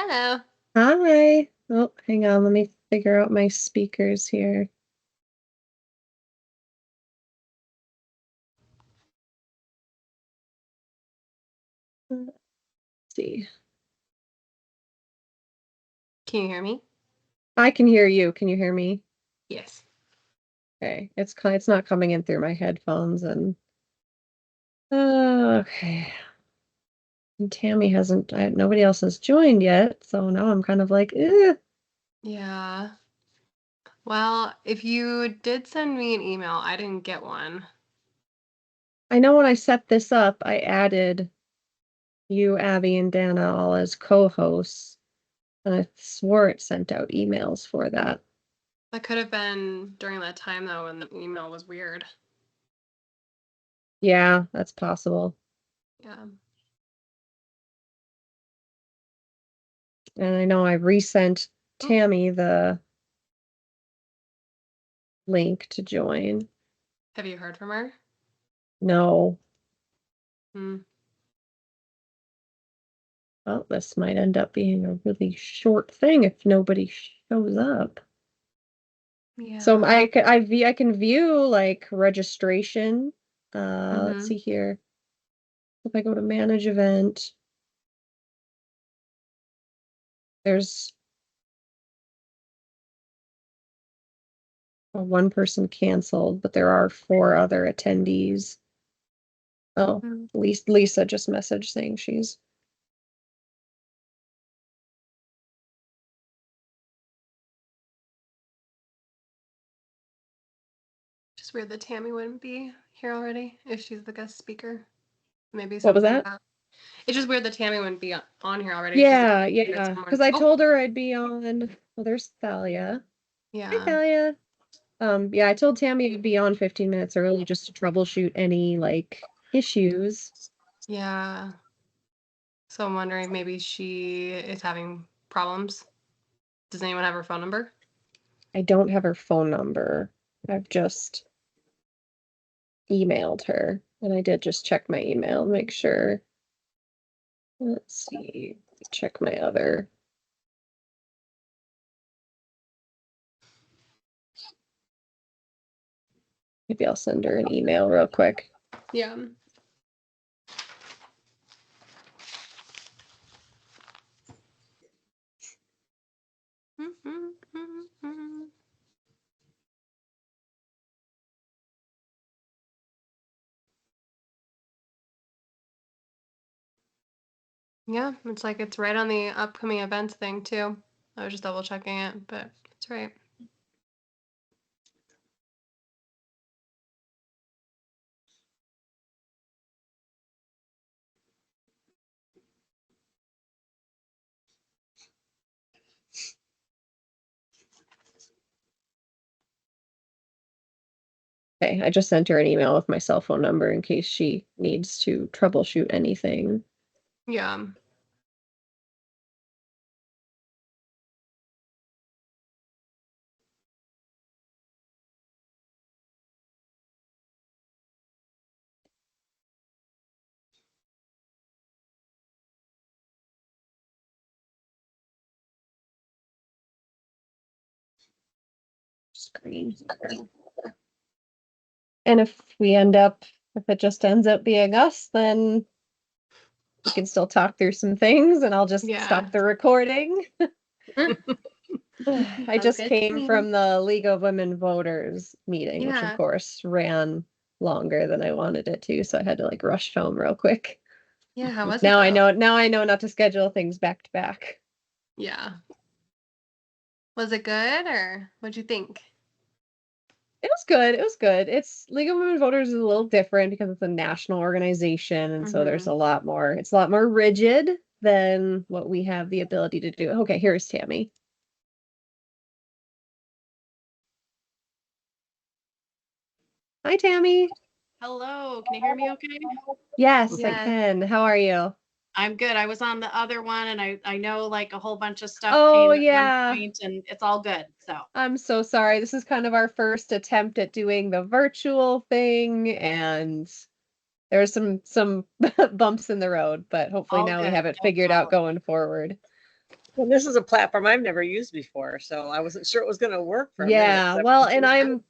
Hello. Hi. Oh, hang on. Let me figure out my speakers here. Let's see. Can you hear me? I can hear you. Can you hear me? Yes. Okay. It's not coming in through my headphones and okay. And Tammy hasn't nobody else has joined yet, so now I'm kind of like, eh. Yeah. Well, if you did send me an email, I didn't get one. I know when I set this up, I added you, Abby, and Dana all as co-hosts, and I swore it sent out emails for that. That could have been during that time though when the email was weird. Yeah, that's possible. Yeah. And I know I resent Oh, Tammy the link to join. have you heard from her? No. Hmm. Well, this might end up being a really short thing if nobody shows up. So Yeah. I can view like registration. Let's Mm-hmm. see here. If I go to manage event, there's one person canceled, but there are 4 other attendees. Oh, Mm-hmm. Lisa just messaged saying she's Just weird that Tammy wouldn't be here already if she's the guest speaker. Maybe what was something that? about. It's just weird that Tammy wouldn't be on here already if she's the Yeah, speaker. yeah. Because Someone. I Oh, told her I'd be on. Well, there's Thalia. Hi, yeah. Thalia. Yeah, I told Tammy it'd be on 15 minutes early just to troubleshoot any like issues. Yeah. So I'm wondering if maybe she is having problems. Does anyone have her phone number? I don't have her phone number. I've just emailed her, and I did just check my email, make sure. Let's see. Check my other. Maybe I'll send her an email real quick. Yeah. Yeah, it's like it's right on the upcoming events thing too. I was just double checking it, but it's right. Okay, I just sent her an email with my cell phone number in case she needs to troubleshoot anything. Yeah. Screen. And if it just ends up being us, then we can still talk through some things and I'll just Yeah. stop the recording. I Sounds just good to came me. from the League of Women Voters meeting, which of Yeah. course ran longer than I wanted it to, so I had to like rush home real quick. Yeah, how was it though? Now I know not to schedule things back to back. Yeah. Was it good or what'd you think? It was good. It was good. It's League of Women Voters is a little different because it's a national organization, and so there's Mm-hmm. it's a lot more rigid than what we have the ability to do. Okay, here's Tammy. Hi, Tammy. Hello, can you hear me okay? Yes, I Yes. can. How are you? I'm good. I was on the other one and I know like a whole bunch of stuff Oh, came at one yeah. point and it's all good. So, I'm so sorry. This is kind of our first attempt at doing the virtual thing, and there's some bumps in the road, but hopefully all now we good. have it No figured out problem. going forward. Well, this is a platform I've never used before, so I wasn't sure it was going to work for a minute. Yeah, well, and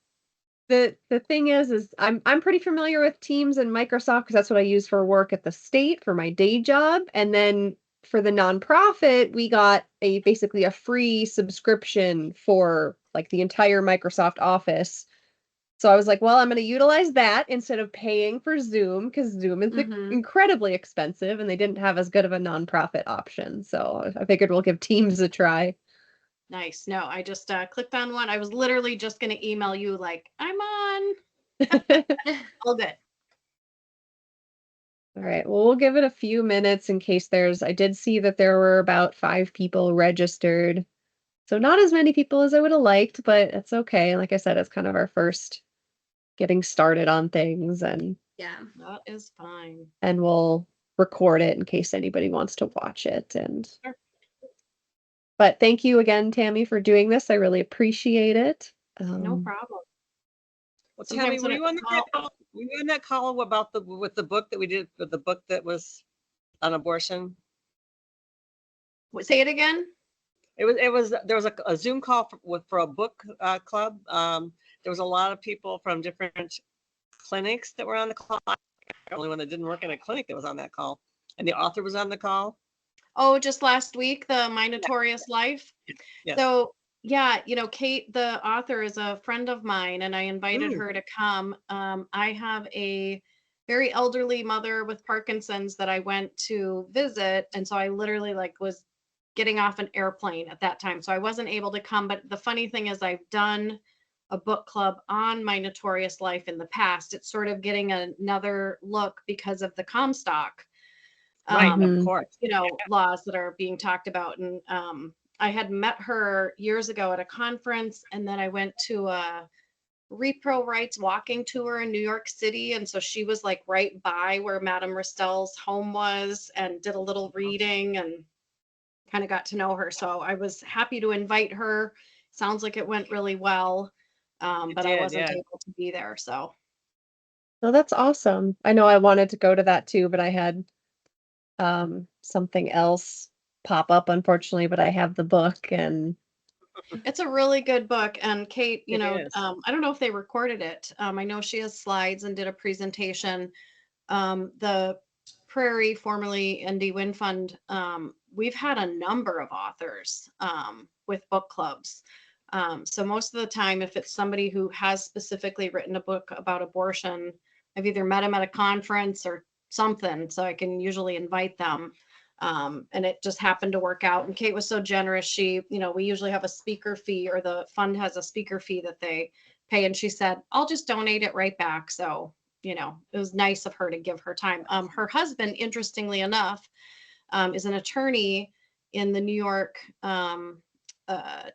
the thing is I'm pretty familiar with Teams and Microsoft because that's what I use for work at the state for my day job. And then for the nonprofit, we got basically a free subscription for like the entire Microsoft Office. So I was like, well, I'm going to utilize that instead of paying for Zoom because Zoom is incredibly expensive and they didn't have as good of a nonprofit option. So I figured we'll give Teams a try. Nice. No, I just clicked on one. I was literally just going to email you like, I'm on. All good. All right. Well, we'll give it a few minutes in case I did see that there were about 5 people registered. So not as many people as I would have liked, but it's okay. Like I said, it's kind of our first getting started on things and yeah, that is fine. And we'll record it in case anybody wants to watch it. And sure. But thank you again, Tammy, for doing this. I really appreciate it. No problem. Well, Tammy, were you on that call about with the book that we did, with the book that was on abortion? Say it again. There was a Zoom call for a book club. There was a lot of people from different clinics that were on the call. The only one that didn't work in a clinic that was on that call, and the author was on the call. Oh, just last week, the My Notorious Life. Yes. So yeah, Kate, the author, is a friend of mine, and I invited her to come. I have a very elderly mother with Parkinson's that I went to visit, and so I literally was getting off an airplane at that time, so I wasn't able to come. But the funny thing is, I've done a book club on My Notorious Life in the past. It's sort of getting another look because of the Comstock. Right, of course. Laws that are being talked about. And I had met her years ago at a conference, and then I went to a repro rights walking tour in New York City. And so she was right by where Madame Rastell's home was, and did a little reading and kind of got to know her. So I was happy to invite her. Sounds like it went really well. But I wasn't able to be there. So. Well, that's awesome. I know I wanted to go to that too, but I had something else pop up, unfortunately, but I have the book and it's a really good book. And Kate, I don't know if they recorded it. I know she has slides and did a presentation. The Prairie, formerly Indie Wind Fund, we've had a number of authors with book clubs. So most of the time, if it's somebody who has specifically written a book about abortion, I've either met them at a conference or something, so I can usually invite them. And it just happened to work out. And Kate was so generous. She, we usually have a speaker fee, or the fund has a speaker fee that they pay. And she said, I'll just donate it right back. So, it was nice of her to give her time. Her husband, interestingly enough, is an attorney in the New York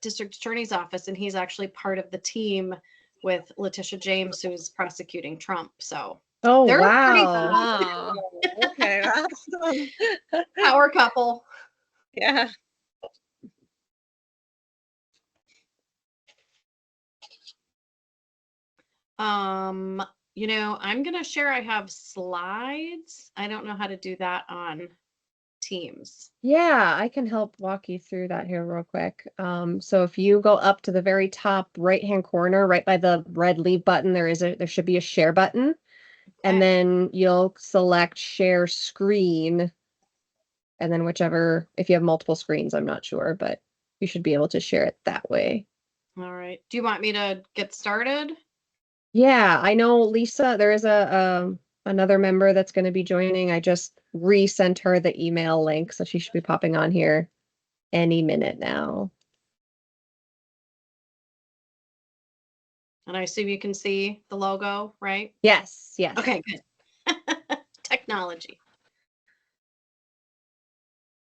District Attorney's Office. And he's actually part of the team with Letitia James, who's prosecuting Trump. So they're wow. Okay, awesome. Power couple. Yeah. I'm gonna share. I have slides. I don't know how to do that on Teams. Yeah, I can help walk you through that here real quick. So if you go up to the very top right-hand corner, right by the red leave button, there should be a share button. Okay. And then you'll select share screen. And then if you have multiple screens, I'm not sure, but you should be able to share it that way. All right. Do you want me to get started? Yeah, I know Lisa, there is another member that's going to be joining. I just resent her the email link, so she should be popping on here any minute now. And I assume you can see the logo, right? Yes, yes. Okay, good. Technology.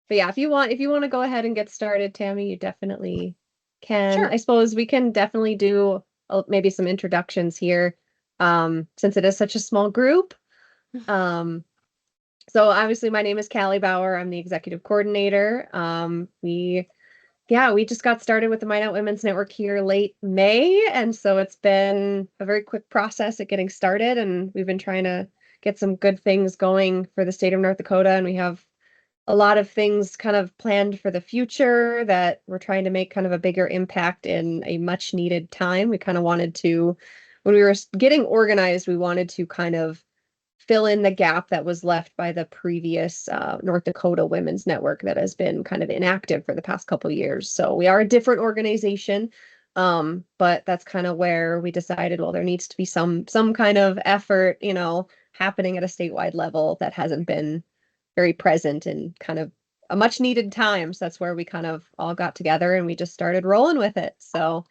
But yeah, if you want to go ahead and get started, Tammy, you definitely can. Sure. I suppose we can definitely do maybe some introductions here, since it is such a small group. So obviously my name is Callie Bauer. I'm the executive coordinator. We just got started with the Minot Women's Network here late May. And so it's been a very quick process at getting started. And we've been trying to get some good things going for the state of North Dakota. And we have a lot of things kind of planned for the future that we're trying to make kind of a bigger impact in a much needed time. We kind of wanted to, when we were getting organized, we wanted to kind of fill in the gap that was left by the previous North Dakota Women's Network that has been kind of inactive for the past couple years. So we are a different organization, but that's kind of where we decided, well, there needs to be some kind of effort, happening at a statewide level that hasn't been very present and kind of a much needed time. So that's where we kind of all got together and we just started rolling with it. So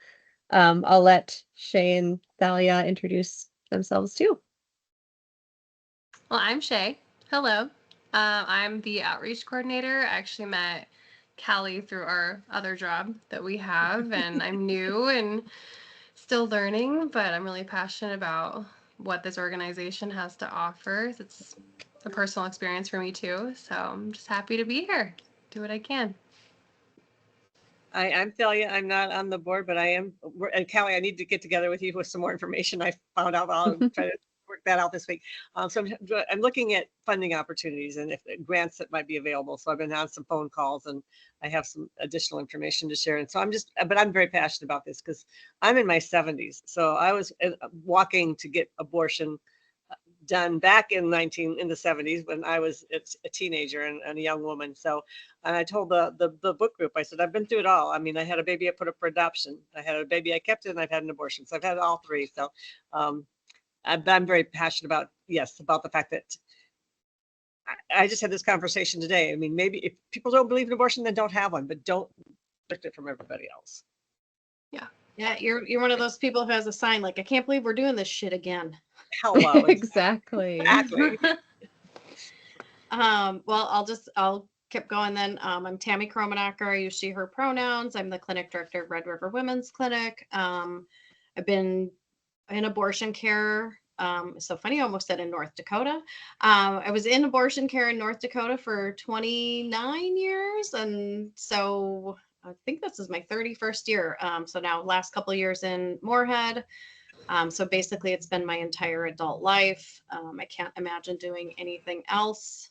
I'll let Shay and Thalia introduce themselves too. Well, I'm Shay. Hello. I'm the outreach coordinator. I actually met Callie through our other job that we have, and I'm new and still learning, but I'm really passionate about what this organization has to offer. It's a personal experience for me too, so I'm just happy to be here. Do what I can. I'm Thalia. I'm not on the board, but I am. And Callie, I need to get together with you with some more information. I found out. I'll try to work that out this week. So I'm looking at funding opportunities and if grants that might be available. So I've been on some phone calls and I have some additional information to share. And so but I'm very passionate about this because I'm in my 70s. So I was walking to get abortion done back in the 70s when I was a teenager and a young woman. So, and I told the book group, I said, I've been through it all. I mean, I had a baby I put up for adoption. I had a baby I kept it, and I've had an abortion. So I've had all three. So I'm very passionate about the fact that I just had this conversation today. I mean, maybe if people don't believe in abortion, then don't have one, but don't restrict it from everybody else. Yeah, you're one of those people who has a sign like, I can't believe we're doing this shit again. Hello. Exactly. Exactly. Well, I'll keep going then. I'm Tammi Kromenaker. I use she, her pronouns. I'm the clinic director of Red River Women's Clinic. I've been in abortion care. So funny, I almost said in North Dakota. I was in abortion care in North Dakota for 29 years. And so I think this is my 31st year. So now last couple of years in Moorhead. So basically it's been my entire adult life. I can't imagine doing anything else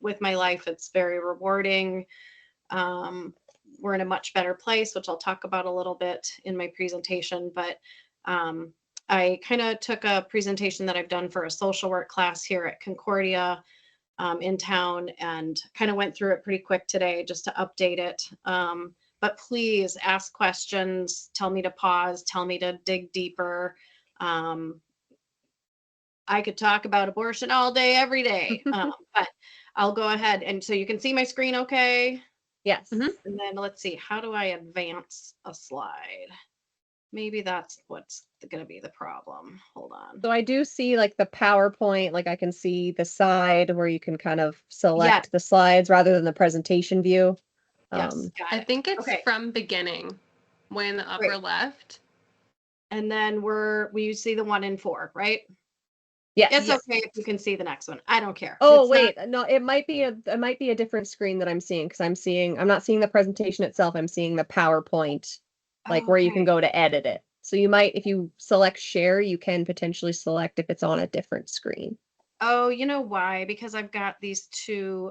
with my life. It's very rewarding. We're in a much better place, which I'll talk about a little bit in my presentation, but I kind of took a presentation that I've done for a social work class here at Concordia in town and kind of went through it pretty quick today just to update it. But please ask questions, tell me to pause, tell me to dig deeper. I could talk about abortion all day, every day, but I'll go ahead. And so you can see my screen okay? Yes. And then let's see, how do I advance a slide? Maybe that's what's going to be the problem. Hold on. So I do see like the PowerPoint, like I can see the side where you can kind of select the slides rather than the presentation view. Yes, I think it's from beginning, way in the upper left. And then we see the 1 and 4, right? Yes. It's okay if you can see the next one. I don't care. Oh, wait, no, it might be a different screen that I'm seeing because I'm not seeing the presentation itself. I'm seeing the PowerPoint, like where you can go to edit it. So you might, if you select share, you can potentially select if it's on a different screen. Oh, you know why? Because I've got these two,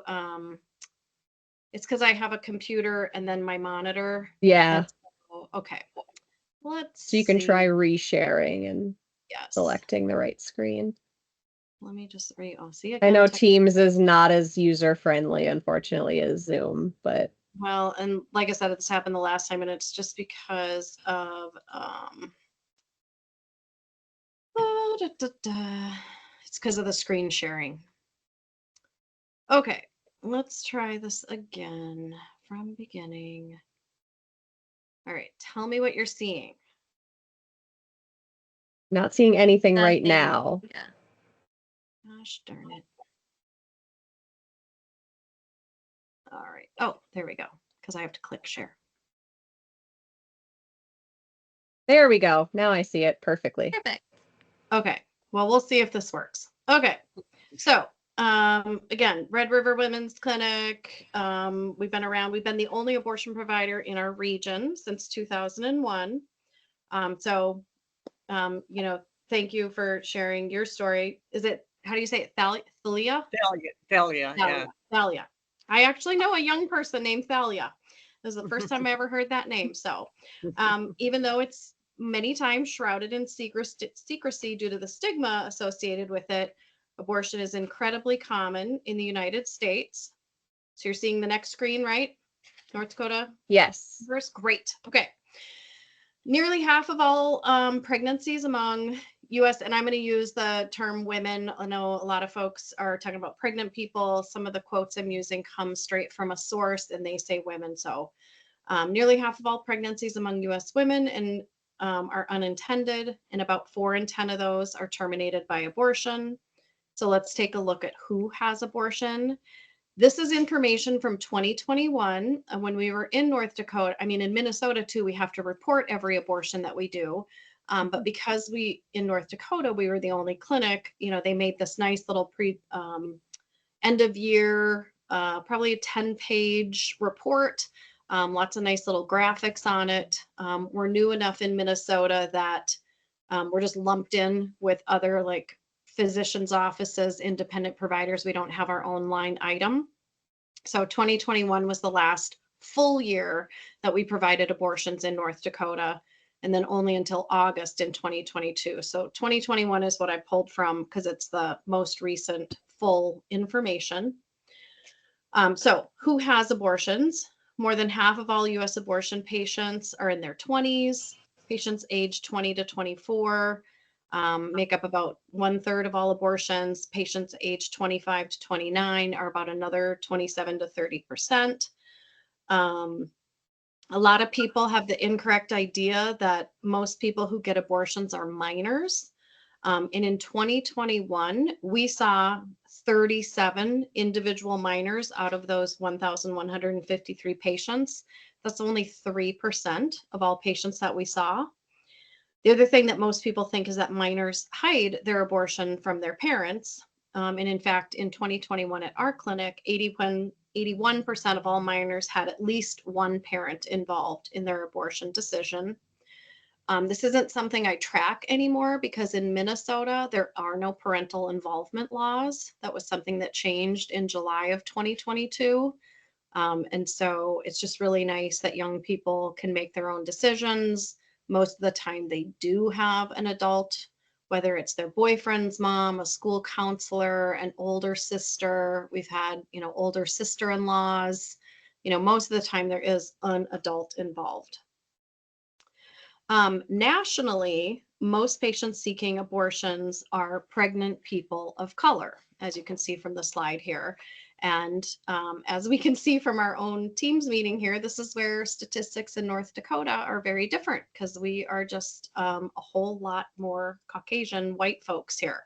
it's because I have a computer and then my monitor. Yeah. Okay. So you can try resharing and selecting the right screen. Let me just see again. I know Teams is not as user friendly, unfortunately, as Zoom, but well, and like I said, it's happened the last time, and it's just because of it's because of the screen sharing. Okay, let's try this again from beginning. All right, tell me what you're seeing. Not seeing anything right now. Yeah. Gosh darn it. All right. Oh, there we go. Because I have to click share. There we go. Now I see it perfectly. Perfect. Okay. Well, we'll see if this works. Okay. So, again, Red River Women's Clinic. We've been around. We've been the only abortion provider in our region since 2001. Thank you for sharing your story. Is it, how do you say it? Thalia? Thalia, yeah. Thalia. I actually know a young person named Thalia. This is the first time I ever heard that name. So even though it's many times shrouded in secrecy due to the stigma associated with it, abortion is incredibly common in the United States. So you're seeing the next screen, right? North Dakota? Yes. First, great. Okay. Nearly half of all pregnancies among US, and I'm going to use the term women. I know a lot of folks are talking about pregnant people. Some of the quotes I'm using come straight from a source and they say women. So nearly half of all pregnancies among US women and are unintended, and about 4 in 10 of those are terminated by abortion. So let's take a look at who has abortion. This is information from 2021 when we were in North Dakota. I mean, in Minnesota too, we have to report every abortion that we do. But because in North Dakota, we were the only clinic, they made this nice little end of year, probably a 10-page report. Lots of nice little graphics on it. We're new enough in Minnesota that we're just lumped in with other like physicians' offices, independent providers. We don't have our own line item. So 2021 was the last full year that we provided abortions in North Dakota, and then only until August in 2022. So 2021 is what I pulled from because it's the most recent full information. So who has abortions? More than half of all US abortion patients are in their 20s. Patients aged 20 to 24 make up about 1/3 of all abortions. Patients aged 25 to 29 are about another 27 to 30%. A lot of people have the incorrect idea that most people who get abortions are minors. And in 2021, we saw 37 individual minors out of those 1,153 patients. That's only 3% of all patients that we saw. The other thing that most people think is that minors hide their abortion from their parents. And in fact, in 2021 at our clinic, 81% of all minors had at least one parent involved in their abortion decision. This isn't something I track anymore because in Minnesota, there are no parental involvement laws. That was something that changed in July of 2022. And so it's just really nice that young people can make their own decisions. Most of the time they do have an adult, whether it's their boyfriend's mom, a school counselor, an older sister. We've had, older sister-in-laws. Most of the time there is an adult involved. Nationally, most patients seeking abortions are pregnant people of color, as you can see from the slide here. And as we can see from our own Teams meeting here, this is where statistics in North Dakota are very different because we are just a whole lot more Caucasian white folks here.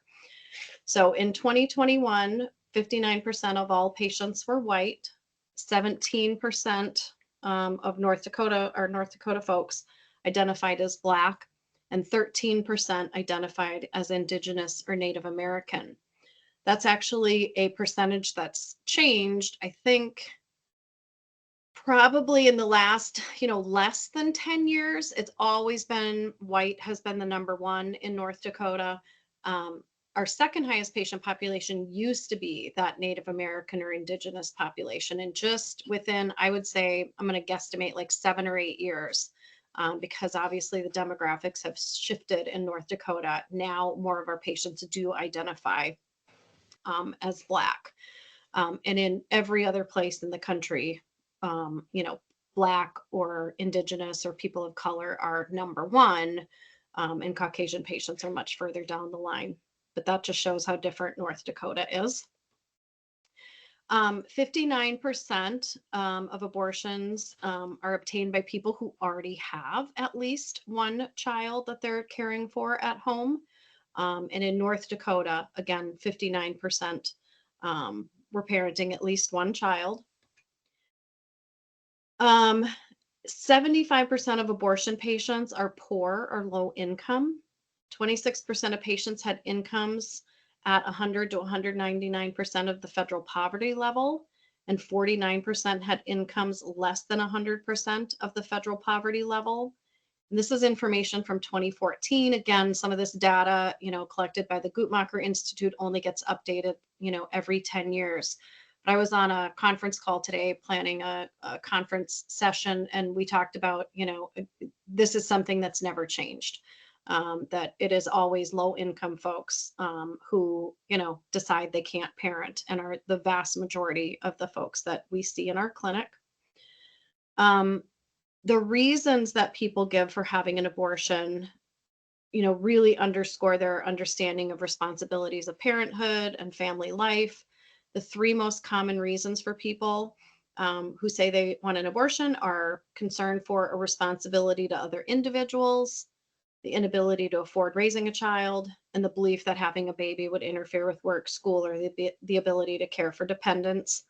So in 2021, 59% of all patients were white, 17% of North Dakota folks identified as Black, and 13% identified as Indigenous or Native American. That's actually a percentage that's changed, I think, probably in the last, less than 10 years. It's always been white has been the number one in North Dakota. Our second highest patient population used to be that Native American or Indigenous population. And just within, I would say, I'm going to guesstimate like 7 or 8 years, because obviously the demographics have shifted in North Dakota. Now more of our patients do identify as Black. And in every other place in the country, Black or Indigenous or people of color are number one, and Caucasian patients are much further down the line. But that just shows how different North Dakota is. 59% of abortions are obtained by people who already have at least one child that they're caring for at home. And in North Dakota, again, 59% were parenting at least one child. 75% of abortion patients are poor or low income. 26% of patients had incomes at 100 to 199% of the federal poverty level, and 49% had incomes less than 100% of the federal poverty level. And this is information from 2014. Again, some of this data, collected by the Guttmacher Institute only gets updated, every 10 years. I was on a conference call today planning a conference session, and we talked about, this is something that's never changed. That it is always low income folks who, decide they can't parent, and are the vast majority of the folks that we see in our clinic. The reasons that people give for having an abortion, really underscore their understanding of responsibilities of parenthood and family life. The three most common reasons for people who say they want an abortion are concern for a responsibility to other individuals, the inability to afford raising a child, and the belief that having a baby would interfere with work, school, or the ability to care for dependents.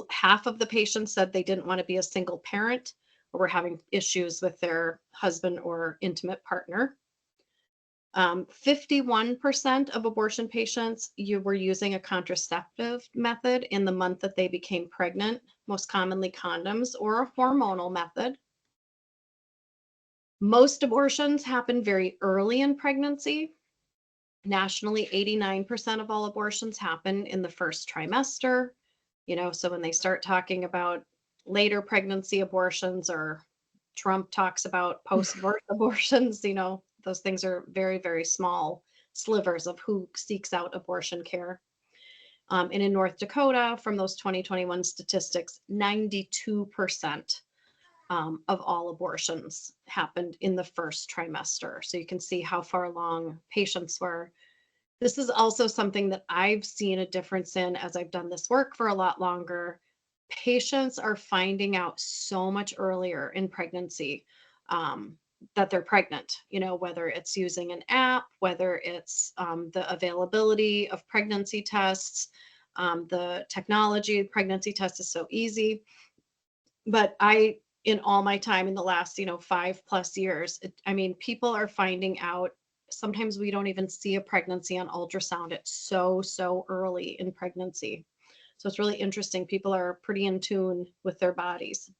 Half of the patients said they didn't want to be a single parent or were having issues with their husband or intimate partner. 51% of abortion patients were using a contraceptive method in the month that they became pregnant, most commonly condoms or a hormonal method. Most abortions happen very early in pregnancy. Nationally, 89% of all abortions happen in the first trimester. So when they start talking about later pregnancy abortions, or Trump talks about post-birth abortions, those things are very, very small slivers of who seeks out abortion care. And in North Dakota, from those 2021 statistics, 92% of all abortions happened in the first trimester. So you can see how far along patients were. This is also something that I've seen a difference in as I've done this work for a lot longer. Patients are finding out so much earlier in pregnancy that they're pregnant, whether it's using an app, whether it's the availability of pregnancy tests, the technology. Pregnancy test is so easy. But in all my time in the last, 5+ years, people are finding out. Sometimes we don't even see a pregnancy on ultrasound. It's so early in pregnancy. So it's really interesting. People are pretty in tune with their bodies.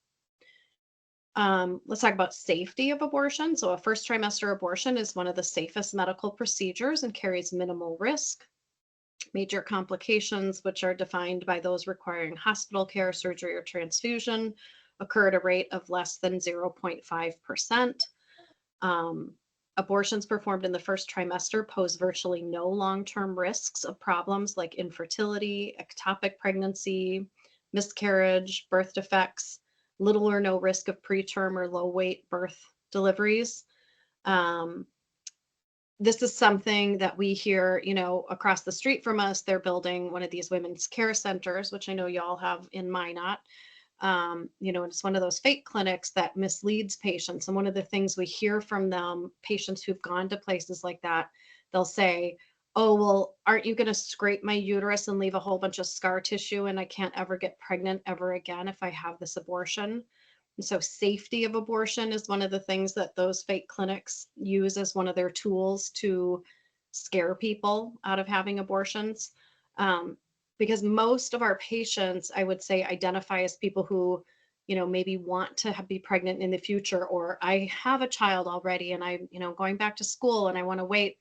Let's talk about safety of abortion. So a first trimester abortion is one of the safest medical procedures and carries minimal risk. Major complications, which are defined by those requiring hospital care, surgery, or transfusion, occur at a rate of less than 0.5%. Abortions performed in the first trimester pose virtually no long-term risks of problems like infertility, ectopic pregnancy, miscarriage, birth defects, little or no risk of preterm or low-weight birth deliveries. This is something that we hear, across the street from us. They're building one of these women's care centers, which I know y'all have in Minot. It's one of those fake clinics that misleads patients. And one of the things we hear from them, patients who've gone to places like that, they'll say, oh, well, aren't you going to scrape my uterus and leave a whole bunch of scar tissue, and I can't ever get pregnant ever again if I have this abortion? And so safety of abortion is one of the things that those fake clinics use as one of their tools to scare people out of having abortions. Because most of our patients, I would say, identify as people who, maybe want to be pregnant in the future, or I have a child already and I'm, going back to school and I want to wait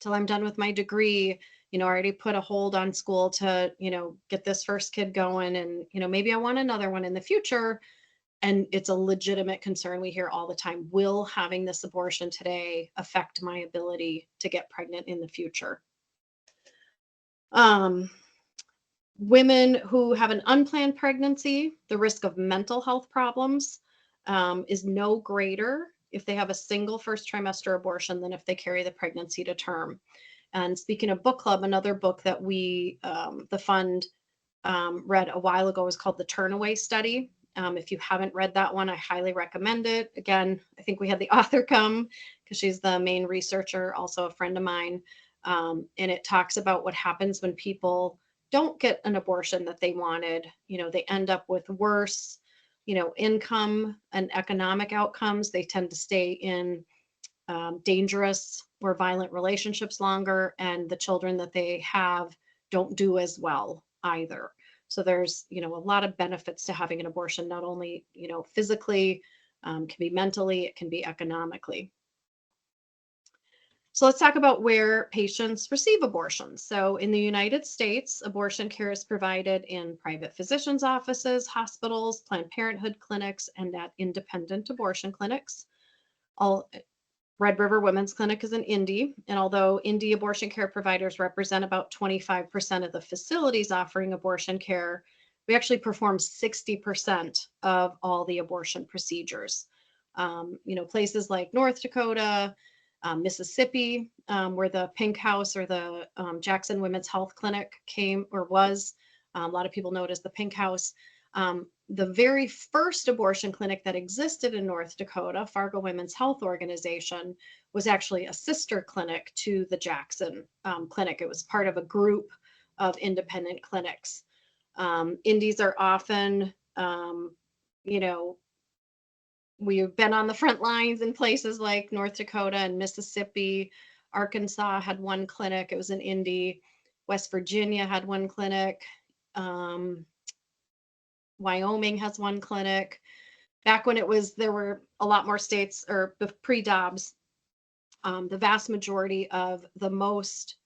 till I'm done with my degree. I already put a hold on school to, get this first kid going, and, maybe I want another one in the future. And it's a legitimate concern we hear all the time. Will having this abortion today affect my ability to get pregnant in the future? Women who have an unplanned pregnancy, the risk of mental health problems is no greater if they have a single first trimester abortion than if they carry the pregnancy to term. And speaking of book club, another book that we, the fund, read a while ago is called The Turnaway Study. If you haven't read that one, I highly recommend it. Again, I think we had the author come because she's the main researcher, also a friend of mine. And it talks about what happens when people don't get an abortion that they wanted. They end up with worse, income and economic outcomes. They tend to stay in dangerous or violent relationships longer, and the children that they have don't do as well either. So there's, a lot of benefits to having an abortion, not only, physically, can be mentally, it can be economically. So let's talk about where patients receive abortions. So in the United States, abortion care is provided in private physicians' offices, hospitals, Planned Parenthood clinics, and at independent abortion clinics. All Red River Women's Clinic is in Indy, and although Indy abortion care providers represent about 25% of the facilities offering abortion care, we actually perform 60% of all the abortion procedures. Places like North Dakota, Mississippi, where the Pink House or the Jackson Women's Health Clinic came or was. A lot of people know it as the Pink House. The very first abortion clinic that existed in North Dakota, Fargo Women's Health Organization, was actually a sister clinic to the Jackson Clinic. It was part of a group of independent clinics. Indies are often, we've been on the front lines in places like North Dakota and Mississippi. Arkansas had one clinic. It was in Indy. West Virginia had one clinic. Wyoming has one clinic. Back when there were a lot more states, or pre-Dobbs, the vast majority of the most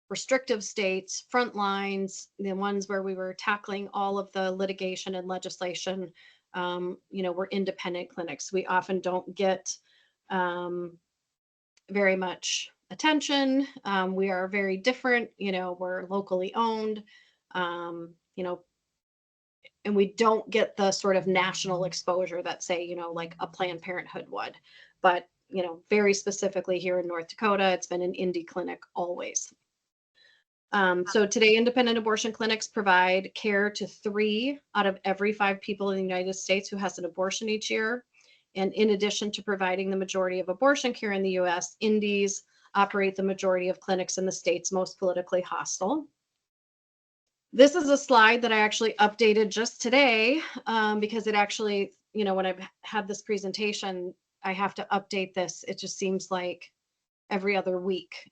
restrictive states, front lines, the ones where we were tackling all of the litigation and legislation, were independent clinics. We often don't get very much attention. We are very different. We're locally owned. And we don't get the sort of national exposure that, say, like a Planned Parenthood would. But, very specifically here in North Dakota, it's been an Indy clinic always. So today, independent abortion clinics provide care to 3 out of every 5 people in the United States who has an abortion each year. And in addition to providing the majority of abortion care in the U.S., Indies operate the majority of clinics in the states most politically hostile. This is a slide that I actually updated just today because it actually, when I've had this presentation, I have to update this. It just seems like every other week.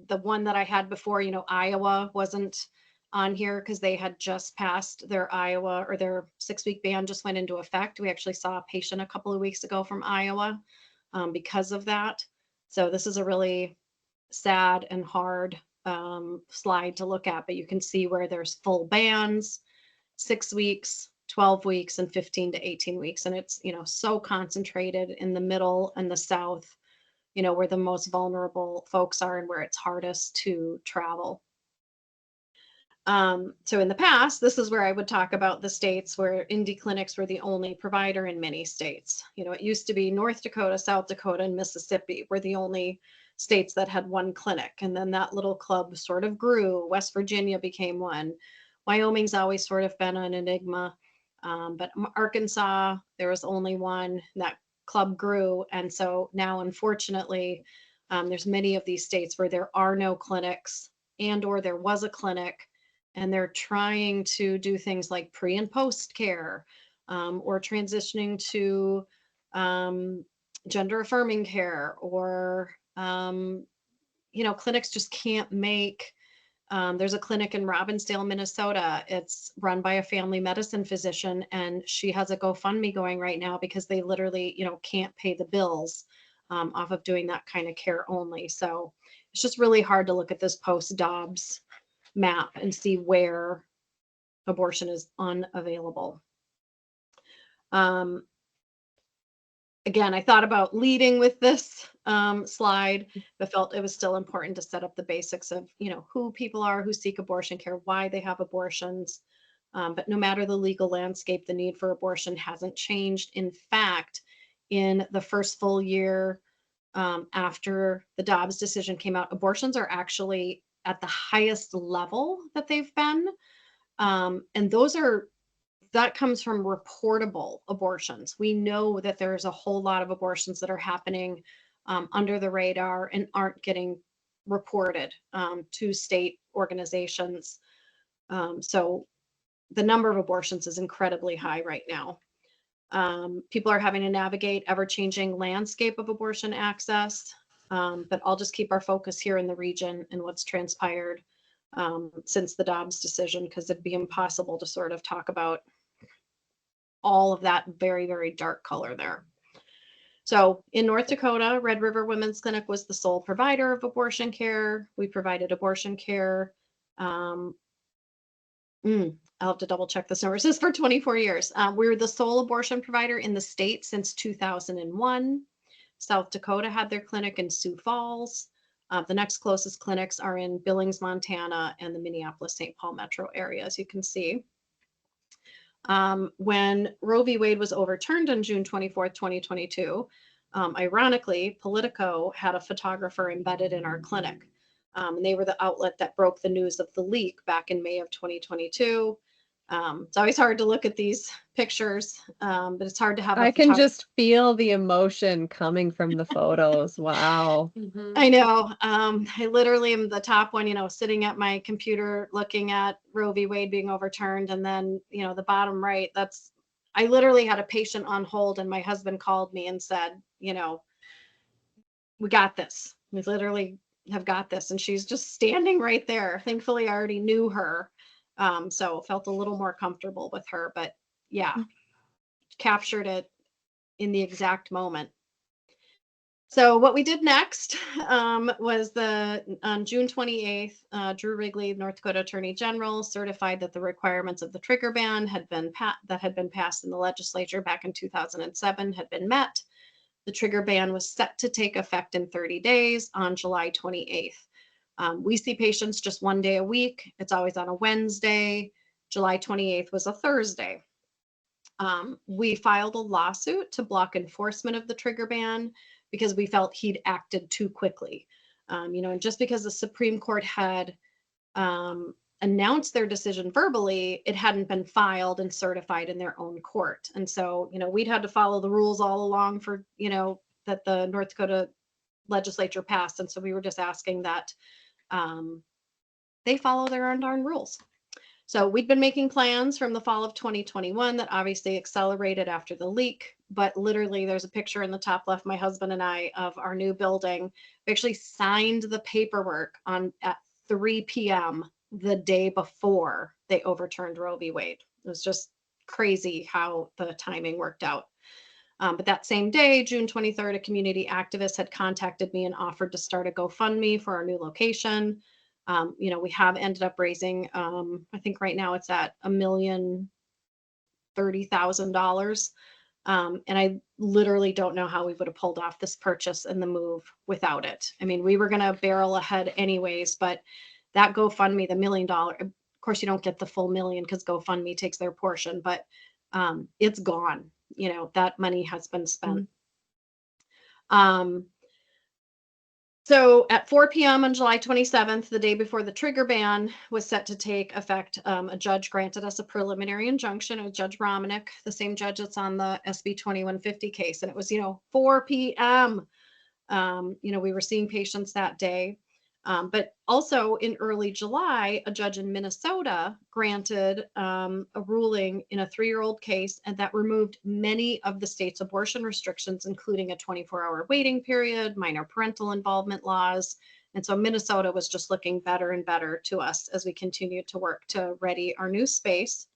The one that I had before, Iowa wasn't on here because they had just passed their Iowa, or their 6-week ban just went into effect. We actually saw a patient a couple of weeks ago from Iowa because of that. So this is a really sad and hard slide to look at, but you can see where there's full bans, 6 weeks, 12 weeks, and 15 to 18 weeks. And it's, so concentrated in the middle and the South, where the most vulnerable folks are and where it's hardest to travel. So in the past, this is where I would talk about the states where Indy clinics were the only provider in many states. It used to be North Dakota, South Dakota, and Mississippi were the only states that had one clinic. And then that little club sort of grew. West Virginia became one. Wyoming's always sort of been an enigma. But Arkansas, there was only one. That club grew. And so now, unfortunately, there's many of these states where there are no clinics, and or there was a clinic, and they're trying to do things like pre and post care, or transitioning to gender affirming care, or clinics just can't make. There's a clinic in Robbinsdale, Minnesota. It's run by a family medicine physician, and she has a GoFundMe going right now because they literally, can't pay the bills off of doing that kind of care only. So it's just really hard to look at this post-Dobbs map and see where abortion is unavailable. Again, I thought about leading with this slide, but felt it was still important to set up the basics of, who people are who seek abortion care, why they have abortions. But no matter the legal landscape, the need for abortion hasn't changed. In fact, in the first full year after the Dobbs decision came out, abortions are actually at the highest level that they've been. And that comes from reportable abortions. We know that there's a whole lot of abortions that are happening under the radar and aren't getting reported to state organizations. So the number of abortions is incredibly high right now. People are having to navigate ever-changing landscape of abortion access, but I'll just keep our focus here in the region and what's transpired since the Dobbs decision, because it'd be impossible to sort of talk about all of that very, very dark color there. So in North Dakota, Red River Women's Clinic was the sole provider of abortion care. We provided abortion care. Um, I'll have to double check this number. This is for 24 years. We were the sole abortion provider in the state since 2001. South Dakota had their clinic in Sioux Falls. The next closest clinics are in Billings, Montana, and the Minneapolis-St. Paul metro area, as you can see. When Roe v. Wade was overturned on June 24th, 2022, ironically, Politico had a photographer embedded in our clinic. And they were the outlet that broke the news of the leak back in May of 2022. It's always hard to look at these pictures, but it's hard to have I can just feel the emotion coming from the photos. Wow. I know. I literally am the top one, sitting at my computer looking at Roe v. Wade being overturned. And then, the bottom right, I literally had a patient on hold and my husband called me and said, we got this. We literally have got this. And she's just standing right there. Thankfully, I already knew her. So felt a little more comfortable with her, but yeah, captured it in the exact moment. So what we did next was on June 28th, Drew Wrigley, North Dakota Attorney General, certified that the requirements of the trigger ban had been passed in the legislature back in 2007 had been met. The trigger ban was set to take effect in 30 days on July 28th. We see patients just one day a week. It's always on a Wednesday. July 28th was a Thursday. We filed a lawsuit to block enforcement of the trigger ban because we felt he'd acted too quickly. And just because the Supreme Court had announced their decision verbally, it hadn't been filed and certified in their own court. And so, we'd had to follow the rules all along for, that the North Dakota legislature passed. And so we were just asking that they follow their own darn rules. So we'd been making plans from the fall of 2021 that obviously accelerated after the leak, but literally there's a picture in the top left, my husband and I, of our new building. We actually signed the paperwork at 3 p.m. the day before they overturned Roe v. Wade. It was just crazy how the timing worked out. But that same day, June 23rd, a community activist had contacted me and offered to start a GoFundMe for our new location. We have ended up raising, I think right now it's at $1,030,000. And I literally don't know how we would have pulled off this purchase and the move without it. I mean, we were going to barrel ahead anyways, but that GoFundMe, the $1 million, of course, you don't get the full million because GoFundMe takes their portion, but it's gone. That money has been spent. So at 4 p.m. on July 27th, the day before the trigger ban was set to take effect, a judge granted us a preliminary injunction. It was Judge Romanek, the same judge that's on the SB 2150 case. And it was, 4 p.m. We were seeing patients that day. But also in early July, a judge in Minnesota granted a ruling in a 3-year-old case, and that removed many of the state's abortion restrictions, including a 24-hour waiting period, minor parental involvement laws. And so Minnesota was just looking better and better to us as we continued to work to ready our new space.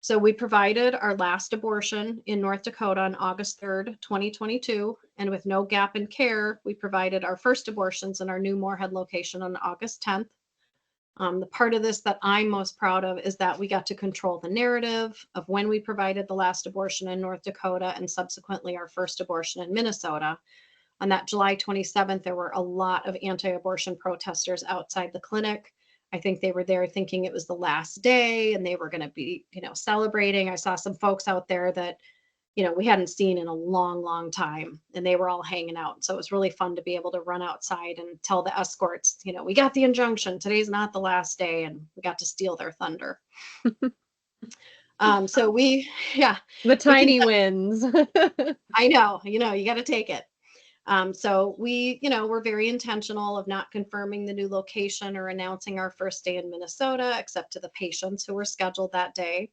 So we provided our last abortion in North Dakota on August 3rd, 2022. And with no gap in care, we provided our first abortions in our new Moorhead location on August 10th. The part of this that I'm most proud of is that we got to control the narrative of when we provided the last abortion in North Dakota and subsequently our first abortion in Minnesota. On that July 27th, there were a lot of anti-abortion protesters outside the clinic. I think they were there thinking it was the last day and they were going to be, celebrating. I saw some folks out there that, we hadn't seen in a long, long time, and they were all hanging out. So it was really fun to be able to run outside and tell the escorts, we got the injunction. Today's not the last day, and we got to steal their thunder. So the tiny wins. I know, you got to take it. So we, we're very intentional of not confirming the new location or announcing our first day in Minnesota, except to the patients who were scheduled that day.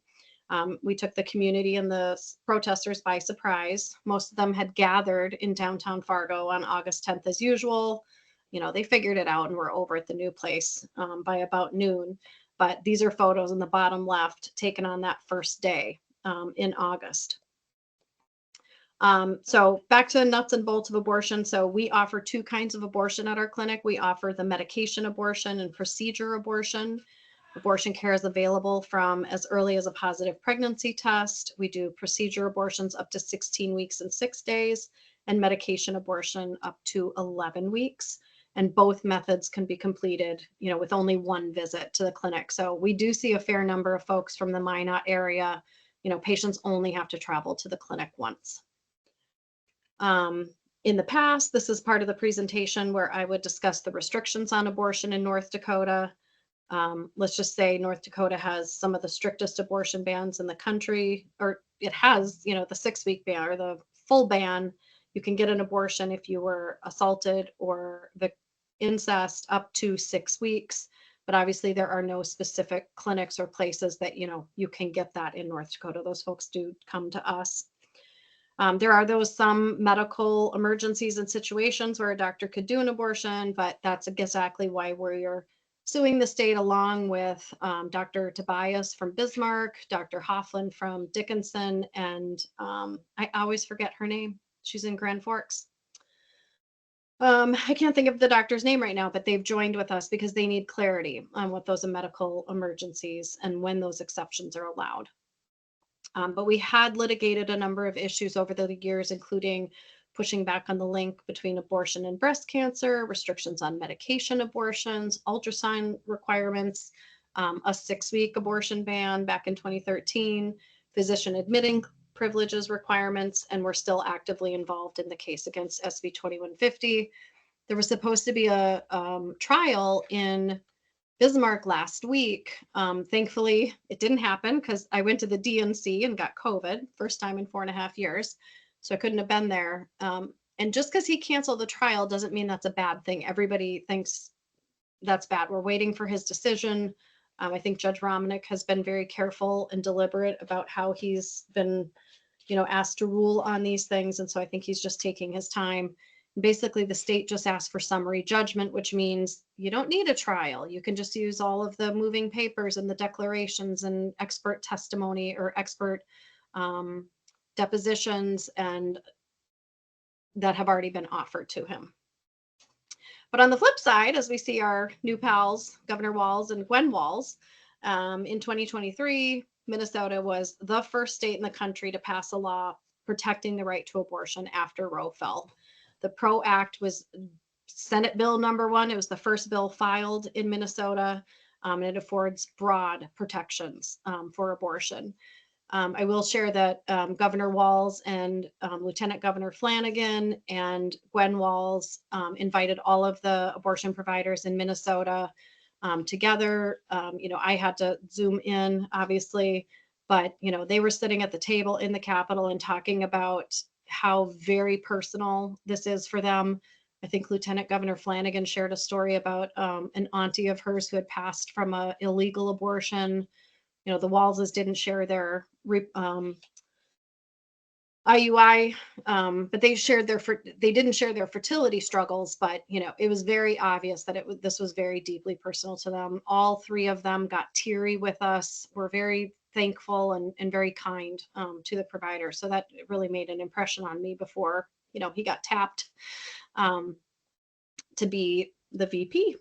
We took the community and the protesters by surprise. Most of them had gathered in downtown Fargo on August 10th as usual. They figured it out and were over at the new place by about noon. But these are photos in the bottom left taken on that first day in August. So back to the nuts and bolts of abortion. So we offer two kinds of abortion at our clinic. We offer the medication abortion and procedure abortion. Abortion care is available from as early as a positive pregnancy test. We do procedure abortions up to 16 weeks and 6 days, and medication abortion up to 11 weeks. And both methods can be completed, with only one visit to the clinic. So we do see a fair number of folks from the Minot area. Patients only have to travel to the clinic once. In the past, this is part of the presentation where I would discuss the restrictions on abortion in North Dakota. Let's just say North Dakota has some of the strictest abortion bans in the country, or it has, the 6-week ban or the full ban. You can get an abortion if you were assaulted or the incest up to 6 weeks. But obviously there are no specific clinics or places that, you can get that in North Dakota. Those folks do come to us. There are some medical emergencies and situations where a doctor could do an abortion, but that's exactly why we're suing the state, along with Dr. Tobias from Bismarck, Dr. Hoffland from Dickinson, and I always forget her name. She's in Grand Forks. I can't think of the doctor's name right now, but they've joined with us because they need clarity on what those medical emergencies and when those exceptions are allowed. But we had litigated a number of issues over the years, including pushing back on the link between abortion and breast cancer, restrictions on medication abortions, ultrasound requirements, a 6-week abortion ban back in 2013, physician admitting privileges requirements, and we're still actively involved in the case against SB 2150. There was supposed to be a trial in Bismarck last week. Thankfully, it didn't happen because I went to the DNC and got COVID, first time in 4.5 years. So I couldn't have been there. And just because he canceled the trial doesn't mean that's a bad thing. Everybody thinks that's bad. We're waiting for his decision. I think Judge Romanek has been very careful and deliberate about how he's been, asked to rule on these things. And so I think he's just taking his time. Basically, the state just asked for summary judgment, which means you don't need a trial. You can just use all of the moving papers and the declarations and expert testimony or expert depositions and that have already been offered to him. But on the flip side, as we see our new pals, Governor Walz and Gwen Walz, in 2023, Minnesota was the first state in the country to pass a law protecting the right to abortion after Roe fell. The PRO Act was Senate Bill number 1. It was the first bill filed in Minnesota, and it affords broad protections for abortion. I will share that Governor Walz and Lieutenant Governor Flanagan and Gwen Walz invited all of the abortion providers in Minnesota together. I had to Zoom in, obviously, but, they were sitting at the table in the Capitol and talking about how very personal this is for them. I think Lieutenant Governor Flanagan shared a story about an auntie of hers who had passed from an illegal abortion. The Walzes didn't share their IUI, but they didn't share their fertility struggles. But it was very obvious that this was very deeply personal to them. All 3 of them got teary with us. We're very thankful and very kind to the provider. So that really made an impression on me before he got tapped to be the VP.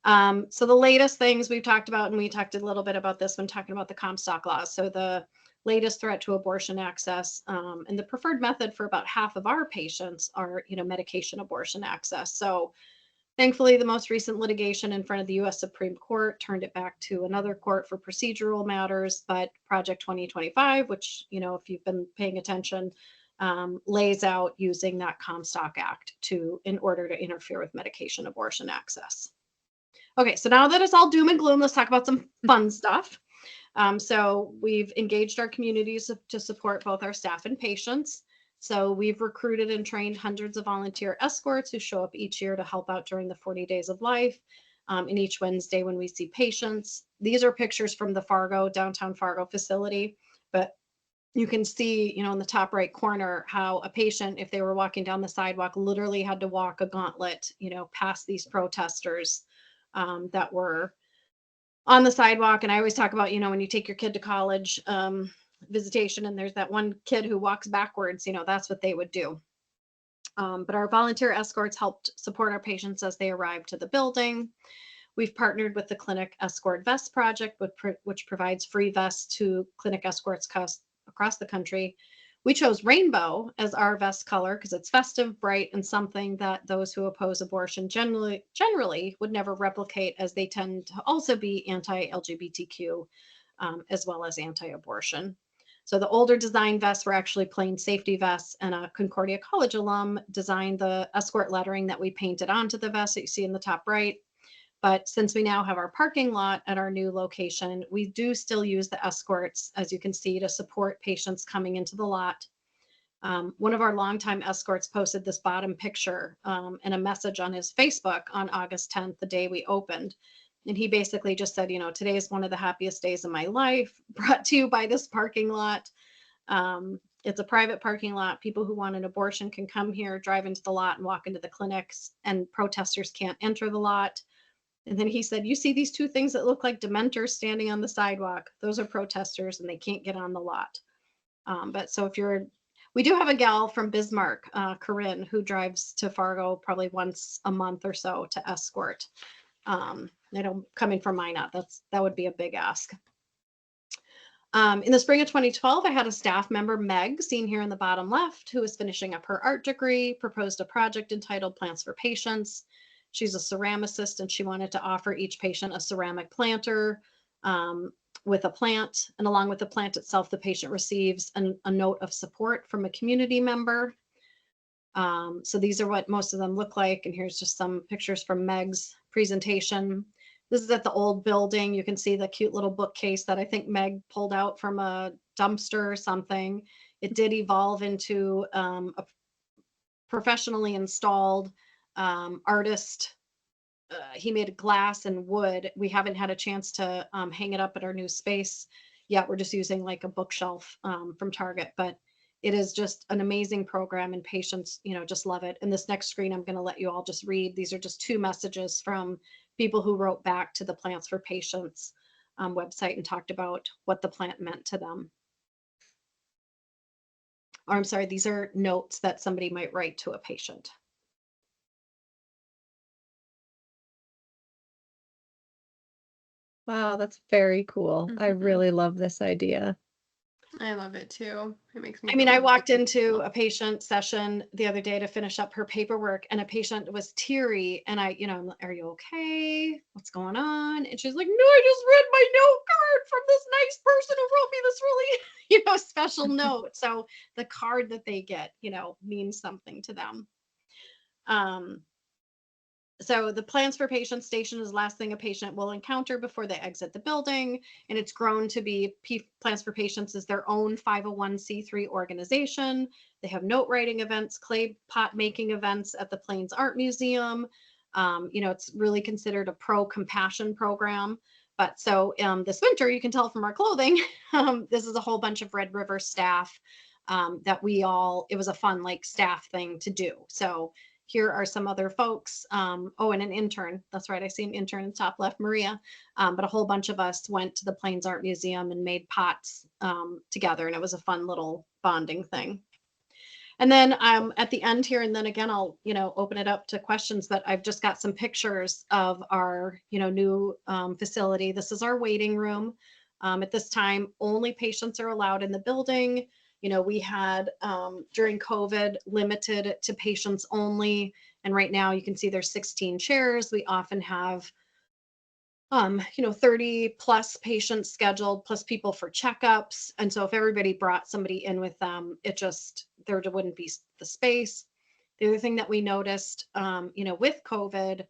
So the latest things we've talked about, and we talked a little bit about this when talking about the Comstock laws. So the latest threat to abortion access and the preferred method for about half of our patients are, medication abortion access. So thankfully, the most recent litigation in front of the U.S. Supreme Court turned it back to another court for procedural matters. But Project 2025, which, if you've been paying attention, lays out using that Comstock Act in order to interfere with medication abortion access. Okay, so now that it's all doom and gloom, let's talk about some fun stuff. So we've engaged our communities to support both our staff and patients. So we've recruited and trained hundreds of volunteer escorts who show up each year to help out during the 40 days of life. And each Wednesday when we see patients, these are pictures from the downtown Fargo facility, but you can see, in the top right corner, how a patient, if they were walking down the sidewalk, literally had to walk a gauntlet, past these protesters that were on the sidewalk. And I always talk about, when you take your kid to college, visitation, and there's that one kid who walks backwards, that's what they would do. But our volunteer escorts helped support our patients as they arrived to the building. We've partnered with the Clinic Escort Vest Project, which provides free vests to clinic escorts across the country. We chose rainbow as our vest color because it's festive, bright, and something that those who oppose abortion generally would never replicate, as they tend to also be anti-LGBTQ as well as anti-abortion. So the older design vests were actually plain safety vests, and a Concordia College alum designed the escort lettering that we painted onto the vest that you see in the top right. But since we now have our parking lot at our new location, we do still use the escorts, as you can see, to support patients coming into the lot. One of our longtime escorts posted this bottom picture and a message on his Facebook on August 10th, the day we opened. And he basically just said, today is one of the happiest days of my life, brought to you by this parking lot. It's a private parking lot. People who want an abortion can come here, drive into the lot, and walk into the clinics, and protesters can't enter the lot. And then he said, you see these two things that look like dementors standing on the sidewalk? Those are protesters, and they can't get on the lot. But so we do have a gal from Bismarck, Corinne, who drives to Fargo probably once a month or so to escort. Coming from Minot, that would be a big ask. In the spring of 2012, I had a staff member, Meg, seen here in the bottom left, who was finishing up her art degree, proposed a project entitled Plants for Patients. She's a ceramicist, and she wanted to offer each patient a ceramic planter with a plant. And along with the plant itself, the patient receives a note of support from a community member. So these are what most of them look like. And here's just some pictures from Meg's presentation. This is at the old building. You can see the cute little bookcase that I think Meg pulled out from a dumpster or something. It did evolve into a professionally installed artist. He made glass and wood. We haven't had a chance to hang it up at our new space yet. We're just using like a bookshelf from Target, but it is just an amazing program, and patients, just love it. And this next screen, I'm going to let you all just read. These are just 2 messages from people who wrote back to the Plants for Patients website and talked about what the plant meant to them. Or I'm sorry, these are notes that somebody might write to a patient. Wow, that's very cool. I really love this idea. I love it too. It makes me. I walked into a patient session the other day to finish up her paperwork, and a patient was teary, and I'm like, are you okay? What's going on? And she's like, no, I just read my note card from this nice person who wrote me this really, special note. So the card that they get, means something to them. So the Plants for Patients station is the last thing a patient will encounter before they exit the building, and it's grown to be Plants for Patients is their own 501c3 organization. They have note writing events, clay pot making events at the Plains Art Museum. It's really considered a pro-compassion program. But so this winter, you can tell from our clothing, this is a whole bunch of Red River staff that it was a fun staff thing to do. So here are some other folks. And an intern. That's right. I see an intern in the top left, Maria. But a whole bunch of us went to the Plains Art Museum and made pots together. And it was a fun little bonding thing. And then at the end here, and then again, I'll, open it up to questions, but I've just got some pictures of our, new facility. This is our waiting room. At this time, only patients are allowed in the building. We had during COVID limited to patients only. And right now you can see there's 16 chairs. We often have 30 plus patients scheduled, plus people for checkups. And so if everybody brought somebody in with them, there wouldn't be the space. The other thing that we noticed, with COVID,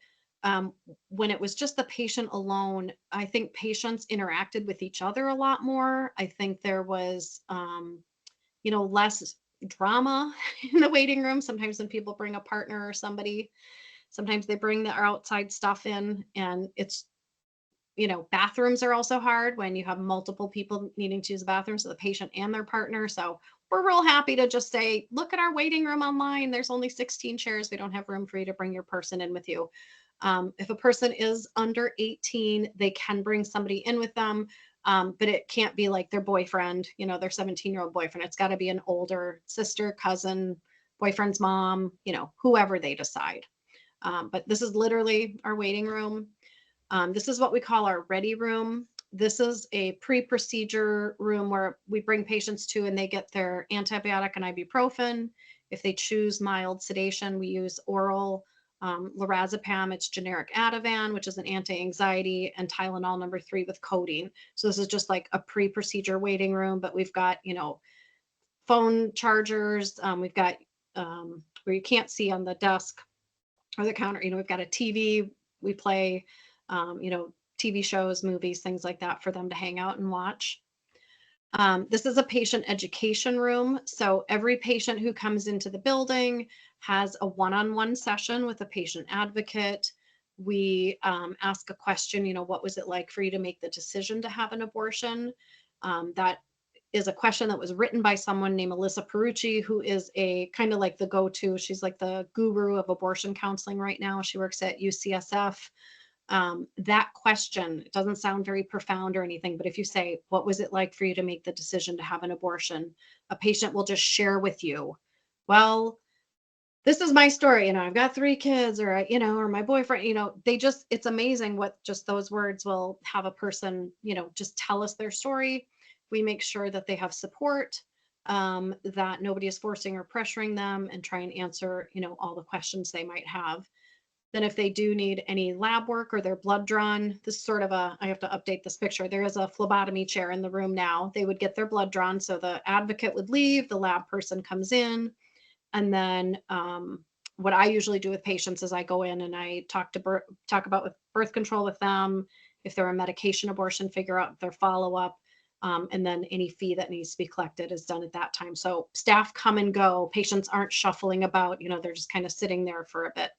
when it was just the patient alone, I think patients interacted with each other a lot more. I think there was, less drama in the waiting room. Sometimes when people bring a partner or somebody, sometimes they bring their outside stuff in, and it's, bathrooms are also hard when you have multiple people needing to use the bathroom, so the patient and their partner. So we're real happy to just say, look at our waiting room online. There's only 16 chairs. We don't have room for you to bring your person in with you. If a person is under 18, they can bring somebody in with them. But it can't be like their boyfriend, their 17-year-old boyfriend. It's got to be an older sister, cousin, boyfriend's mom, whoever they decide. But this is literally our waiting room. This is what we call our ready room. This is a pre-procedure room where we bring patients to and they get their antibiotic and ibuprofen. If they choose mild sedation, we use oral lorazepam. It's generic Ativan, which is an anti-anxiety, and Tylenol number 3 with codeine. So this is just like a pre-procedure waiting room, but we've got, phone chargers. We've got where you can't see on the desk or the counter, we've got a TV. We play, TV shows, movies, things like that for them to hang out and watch. This is a patient education room. So every patient who comes into the building has a one-on-one session with a patient advocate. We ask a question, what was it like for you to make the decision to have an abortion? That is a question that was written by someone named Melissa Perucci, who is a kind of like the go-to. She's like the guru of abortion counseling right now. She works at UCSF. That question, it doesn't sound very profound or anything, but if you say, what was it like for you to make the decision to have an abortion? A patient will just share with you, well, this is my story, I've got 3 kids, or, or my boyfriend, it's amazing what just those words will have a person, just tell us their story. We make sure that they have support, that nobody is forcing or pressuring them, and try and answer, all the questions they might have. Then if they do need any lab work or their blood drawn, this is sort of I have to update this picture. There is a phlebotomy chair in the room now. They would get their blood drawn. So the advocate would leave, the lab person comes in. And then what I usually do with patients is I go in and I talk about with birth control with them. If they're a medication abortion, figure out their follow-up. And then any fee that needs to be collected is done at that time. So staff come and go. Patients aren't shuffling about, they're just kind of sitting there for a bit.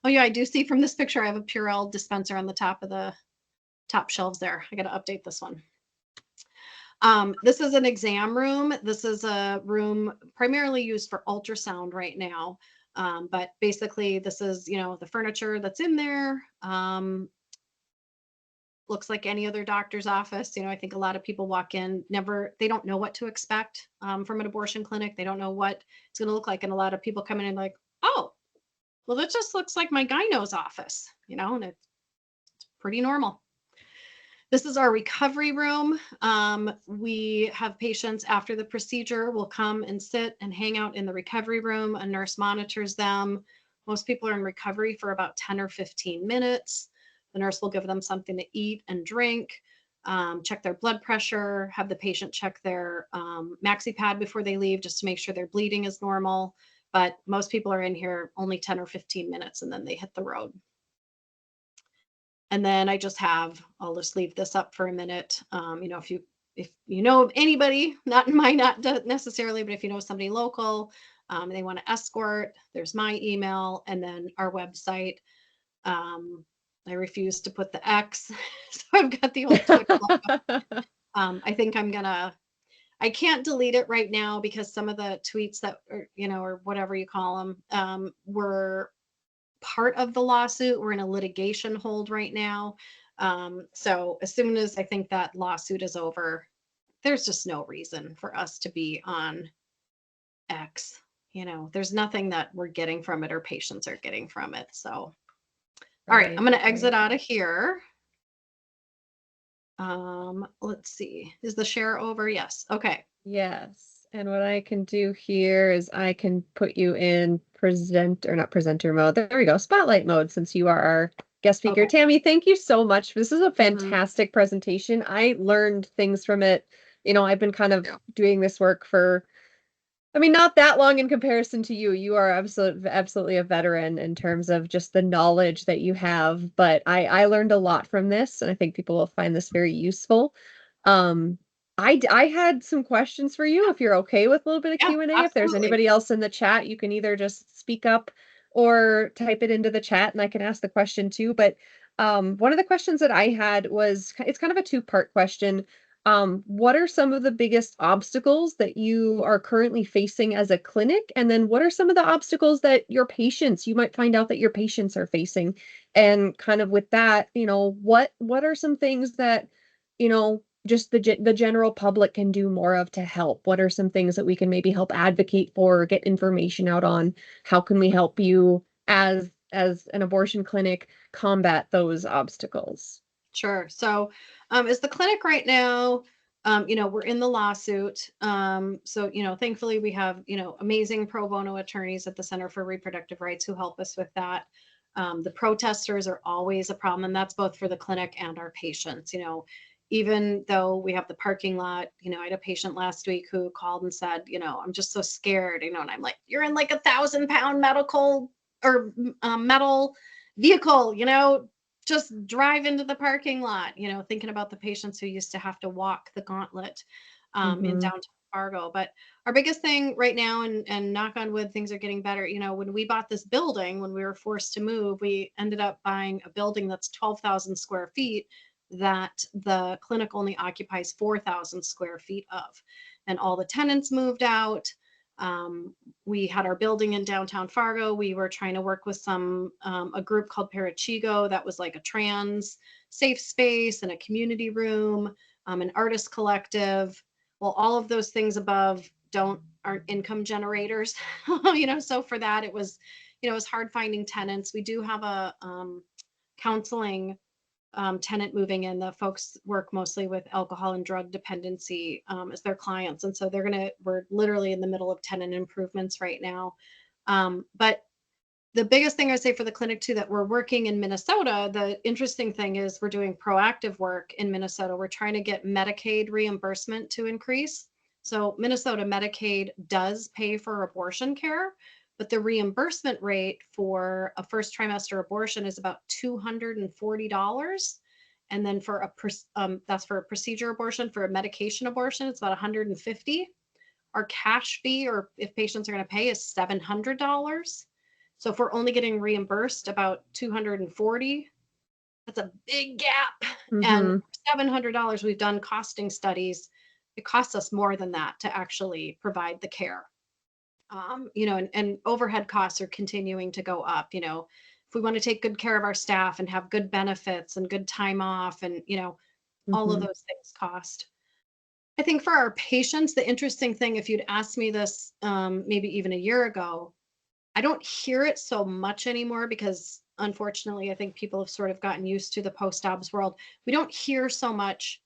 Oh yeah, I do see from this picture, I have a Purell dispenser on the top of the top shelves there. I got to update this one. This is an exam room. This is a room primarily used for ultrasound right now. But basically this is, the furniture that's in there. Looks like any other doctor's office. I think a lot of people walk in, they don't know what to expect from an abortion clinic. They don't know what it's going to look like. And a lot of people come in and like, oh, well, that just looks like my gyno's office, and it's pretty normal. This is our recovery room. We have patients after the procedure will come and sit and hang out in the recovery room. A nurse monitors them. Most people are in recovery for about 10 or 15 minutes. The nurse will give them something to eat and drink, check their blood pressure, have the patient check their maxi pad before they leave just to make sure their bleeding is normal. But most people are in here only 10 or 15 minutes and then they hit the road. And then I'll just leave this up for a minute. If you know of anybody, not necessarily, but if you know somebody local, they want to escort, there's my email and then our website. I refuse to put the X, so I've got the old Twitter logo. I think I can't delete it right now because some of the tweets that are, or whatever you call them, were part of the lawsuit. We're in a litigation hold right now. So as soon as I think that lawsuit is over, there's just no reason for us to be on X. There's nothing that we're getting from it or patients are getting from it. So, all right, I'm going to exit out of here. Let's see. Is the share over? Yes. Okay. Yes. And what I can do here is I can put you in not presenter mode. There we go. Spotlight mode, since you are our guest speaker. Okay. Tammi, thank you so much. This is a fantastic presentation. I learned things from it. I've been kind of doing this work for, not that long in comparison to you. You are absolutely a veteran in terms of just the knowledge that you have. But I learned a lot from this, and I think people will find this very useful. I had some questions for you, if you're okay with a little bit of Q&A. Absolutely. If there's anybody else in the chat, you can either just speak up or type it into the chat and I can ask the question too. But one of the questions that I had was, it's kind of a 2-part question. What are some of the biggest obstacles that you are currently facing as a clinic? And then what are some of the obstacles that you might find out that your patients are facing? And kind of with that, what are some things that, just the general public can do more of to help? What are some things that we can maybe help advocate for, or get information out on? How can we help you as an abortion clinic combat those obstacles? Sure. So, is the clinic right now, we're in the lawsuit. So, thankfully we have, amazing pro bono attorneys at the Center for Reproductive Rights who help us with that. The protesters are always a problem, and that's both for the clinic and our patients. Even though we have the parking lot, I had a patient last week who called and said, I'm just so scared, and I'm like, you're in like 1,000-pound medical or metal vehicle, just drive into the parking lot, thinking about the patients who used to have to walk the gauntlet in downtown Fargo. But our biggest thing right now, and knock on wood, things are getting better. When we bought this building, when we were forced to move, we ended up buying a building that's 12,000 square feet that the clinic only occupies 4,000 square feet of. And all the tenants moved out. We had our building in downtown Fargo. We were trying to work with a group called Parachigo that was like a trans safe space and a community room, an artist collective. Well, all of those things above aren't income generators, so for that, it was hard finding tenants. We do have a counseling tenant moving in. The folks work mostly with alcohol and drug dependency as their clients. And so we're literally in the middle of tenant improvements right now. But the biggest thing I say for the clinic too, that we're working in Minnesota, the interesting thing is we're doing proactive work in Minnesota. We're trying to get Medicaid reimbursement to increase. So Minnesota Medicaid does pay for abortion care, but the reimbursement rate for a first trimester abortion is about $240. And then that's for a procedure abortion. For a medication abortion, it's about $150. Our cash fee, or if patients are going to pay, is $700. So if we're only getting reimbursed about $240, that's a big gap. And $700, we've done costing studies. It costs us more than that to actually provide the care. And overhead costs are continuing to go up. If we want to take good care of our staff and have good benefits and good time off, and all of those things cost. I think for our patients, the interesting thing, if you'd asked me this maybe even a year ago, I don't hear it so much anymore because unfortunately, I think people have sort of gotten used to the post-obs world. We don't hear so much,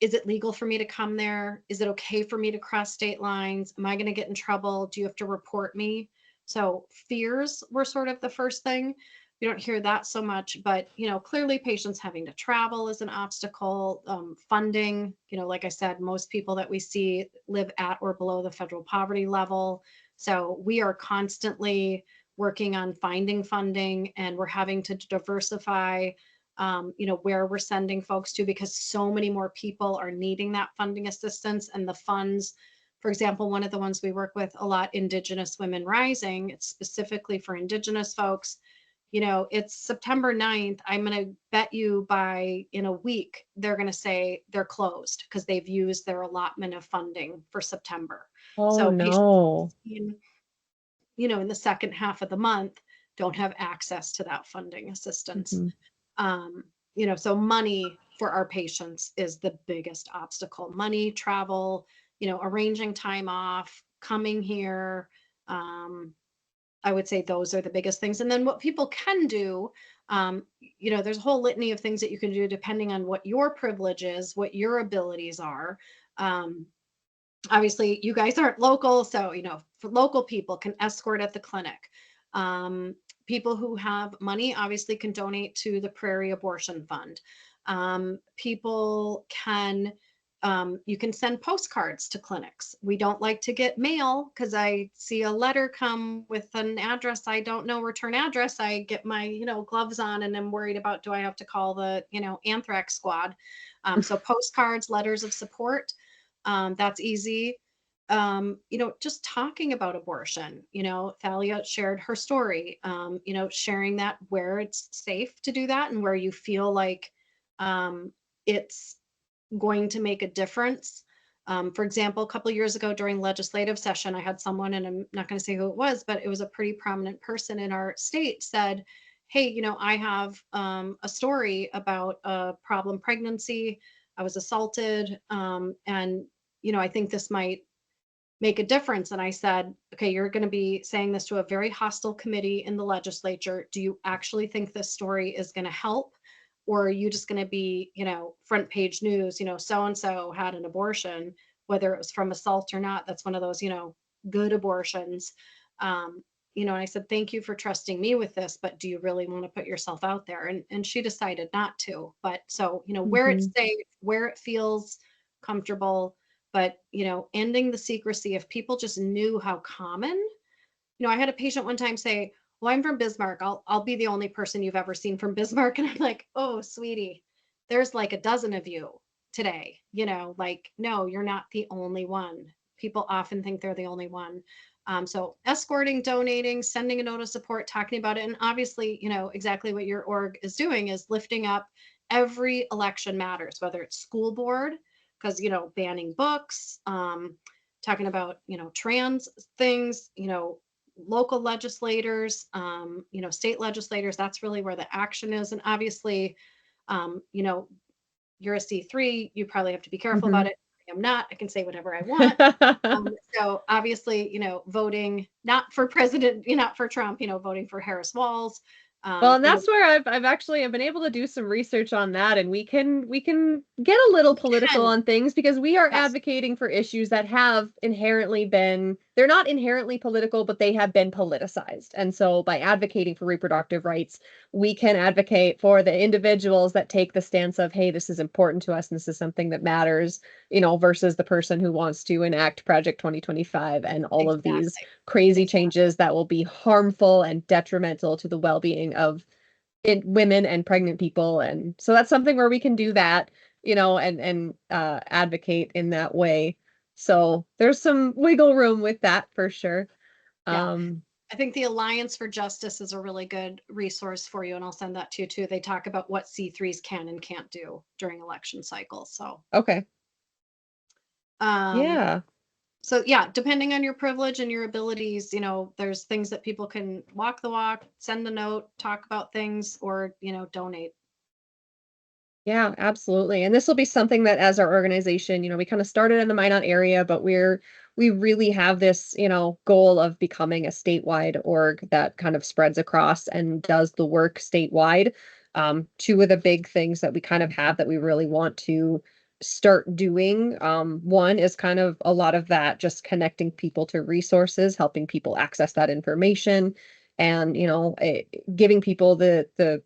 is it legal for me to come there? Is it okay for me to cross state lines? Am I going to get in trouble? Do you have to report me? So fears were sort of the first thing. We don't hear that so much, but clearly patients having to travel is an obstacle. Funding, like I said, most people that we see live at or below the federal poverty level. So we are constantly working on finding funding, and we're having to diversify where we're sending folks to, because so many more people are needing that funding assistance. And the funds, for example, one of the ones we work with a lot, Indigenous Women Rising, it's specifically for Indigenous folks. It's September 9th. I'm going to bet you in a week, they're going to say they're closed because they've used their allotment of funding for September. Oh, so no. patients, in the second half of the month, don't have access to that funding assistance. So money for our patients is the biggest obstacle. Money, travel, arranging time off, coming here. I would say those are the biggest things. And then what people can do, there's a whole litany of things that you can do depending on what your privilege is, what your abilities are. Obviously, you guys aren't local, so for local people can escort at the clinic. People who have money obviously can donate to the Prairie Abortion Fund. People can, you can send postcards to clinics. We don't like to get mail because I see a letter come with an address I don't know, return address. I get my, gloves on and I'm worried about, do I have to call the, anthrax squad? So postcards, letters of support, that's easy. Just talking about abortion, Thalia shared her story, sharing that where it's safe to do that and where you feel like it's going to make a difference. For example, a couple of years ago during legislative session, I had someone, and I'm not going to say who it was, but it was a pretty prominent person in our state, said, hey, I have a story about a problem pregnancy. I was assaulted. And, I think this might make a difference. And I said, okay, you're going to be saying this to a very hostile committee in the legislature. Do you actually think this story is going to help? Or are you just going to be, front page news, so and so had an abortion, whether it was from assault or not? That's one of those, good abortions. And I said, thank you for trusting me with this, but do you really want to put yourself out there? And she decided not to. But so, where it's safe, where it feels comfortable, but ending the secrecy. If people just knew how common, I had a patient one time say, well, I'm from Bismarck, I'll be the only person you've ever seen from Bismarck. And I'm like, oh sweetie, there's like a dozen of you today. Like, no, you're not the only one. People often think they're the only one. So escorting, donating, sending a note of support, talking about it, and obviously exactly what your org is doing is lifting up every election matters, whether it's school board, because banning books, talking about trans things, local legislators, state legislators. That's really where the action is. And obviously, you're a C3, you probably have to be careful about it. I am not. I can say whatever I want. So obviously, voting not for president, not for Trump, voting for Harris Walls. Well, and that's where I've been able to do some research on that, and we can get a little political on things because we are advocating for issues that have inherently been, they're not inherently political, but they have been politicized. And so by advocating for reproductive rights, we can advocate for the individuals that take the stance of, hey, this is important to us and this is something that matters, versus the person who wants to enact Project 2025 and all of these crazy changes that will be harmful and detrimental to the well-being of women and pregnant people. And so that's something where we can do that, and advocate in that way. So there's some wiggle room with that for sure. I think the Alliance for Justice is a really good resource for you, and I'll send that to you too. They talk about what C3s can and can't do during election cycles. So okay. So yeah, depending on your privilege and your abilities, there's things that people can walk the walk, send the note, talk about things, or donate. Yeah, absolutely. And this will be something that as our organization, we kind of started in the Minot area, but we really have this, goal of becoming a statewide org that kind of spreads across and does the work statewide. Two of the big things that we kind of have that we really want to start doing. One is kind of a lot of that, just connecting people to resources, helping people access that information, and giving people the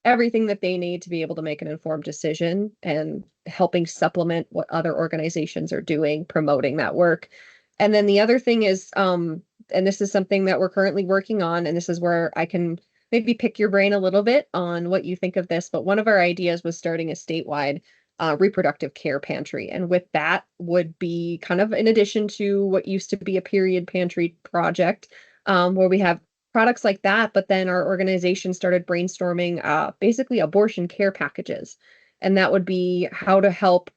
everything that they need to be able to make an informed decision and helping supplement what other organizations are doing, promoting that work. And then the other thing is, and this is something that we're currently working on, and this is where I can maybe pick your brain a little bit on what you think of this, but one of our ideas was starting a statewide reproductive care pantry. And with that would be kind of in addition to what used to be a period pantry project, where we have products like that, but then our organization started brainstorming basically abortion care packages. And that would be how to help.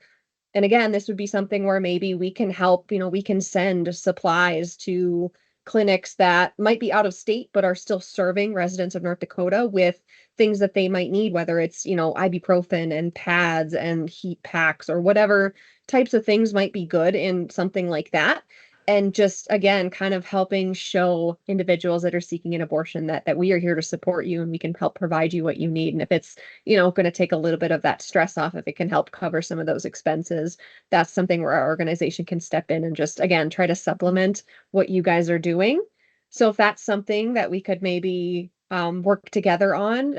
And again, this would be something where maybe we can help, we can send supplies to clinics that might be out of state, but are still serving residents of North Dakota with things that they might need, whether it's, ibuprofen and pads and heat packs or whatever types of things might be good in something like that. And just again, kind of helping show individuals that are seeking an abortion that we are here to support you and we can help provide you what you need. And if it's, going to take a little bit of that stress off, if it can help cover some of those expenses, that's something where our organization can step in and just, again, try to supplement what you guys are doing. So if that's something that we could maybe work together on,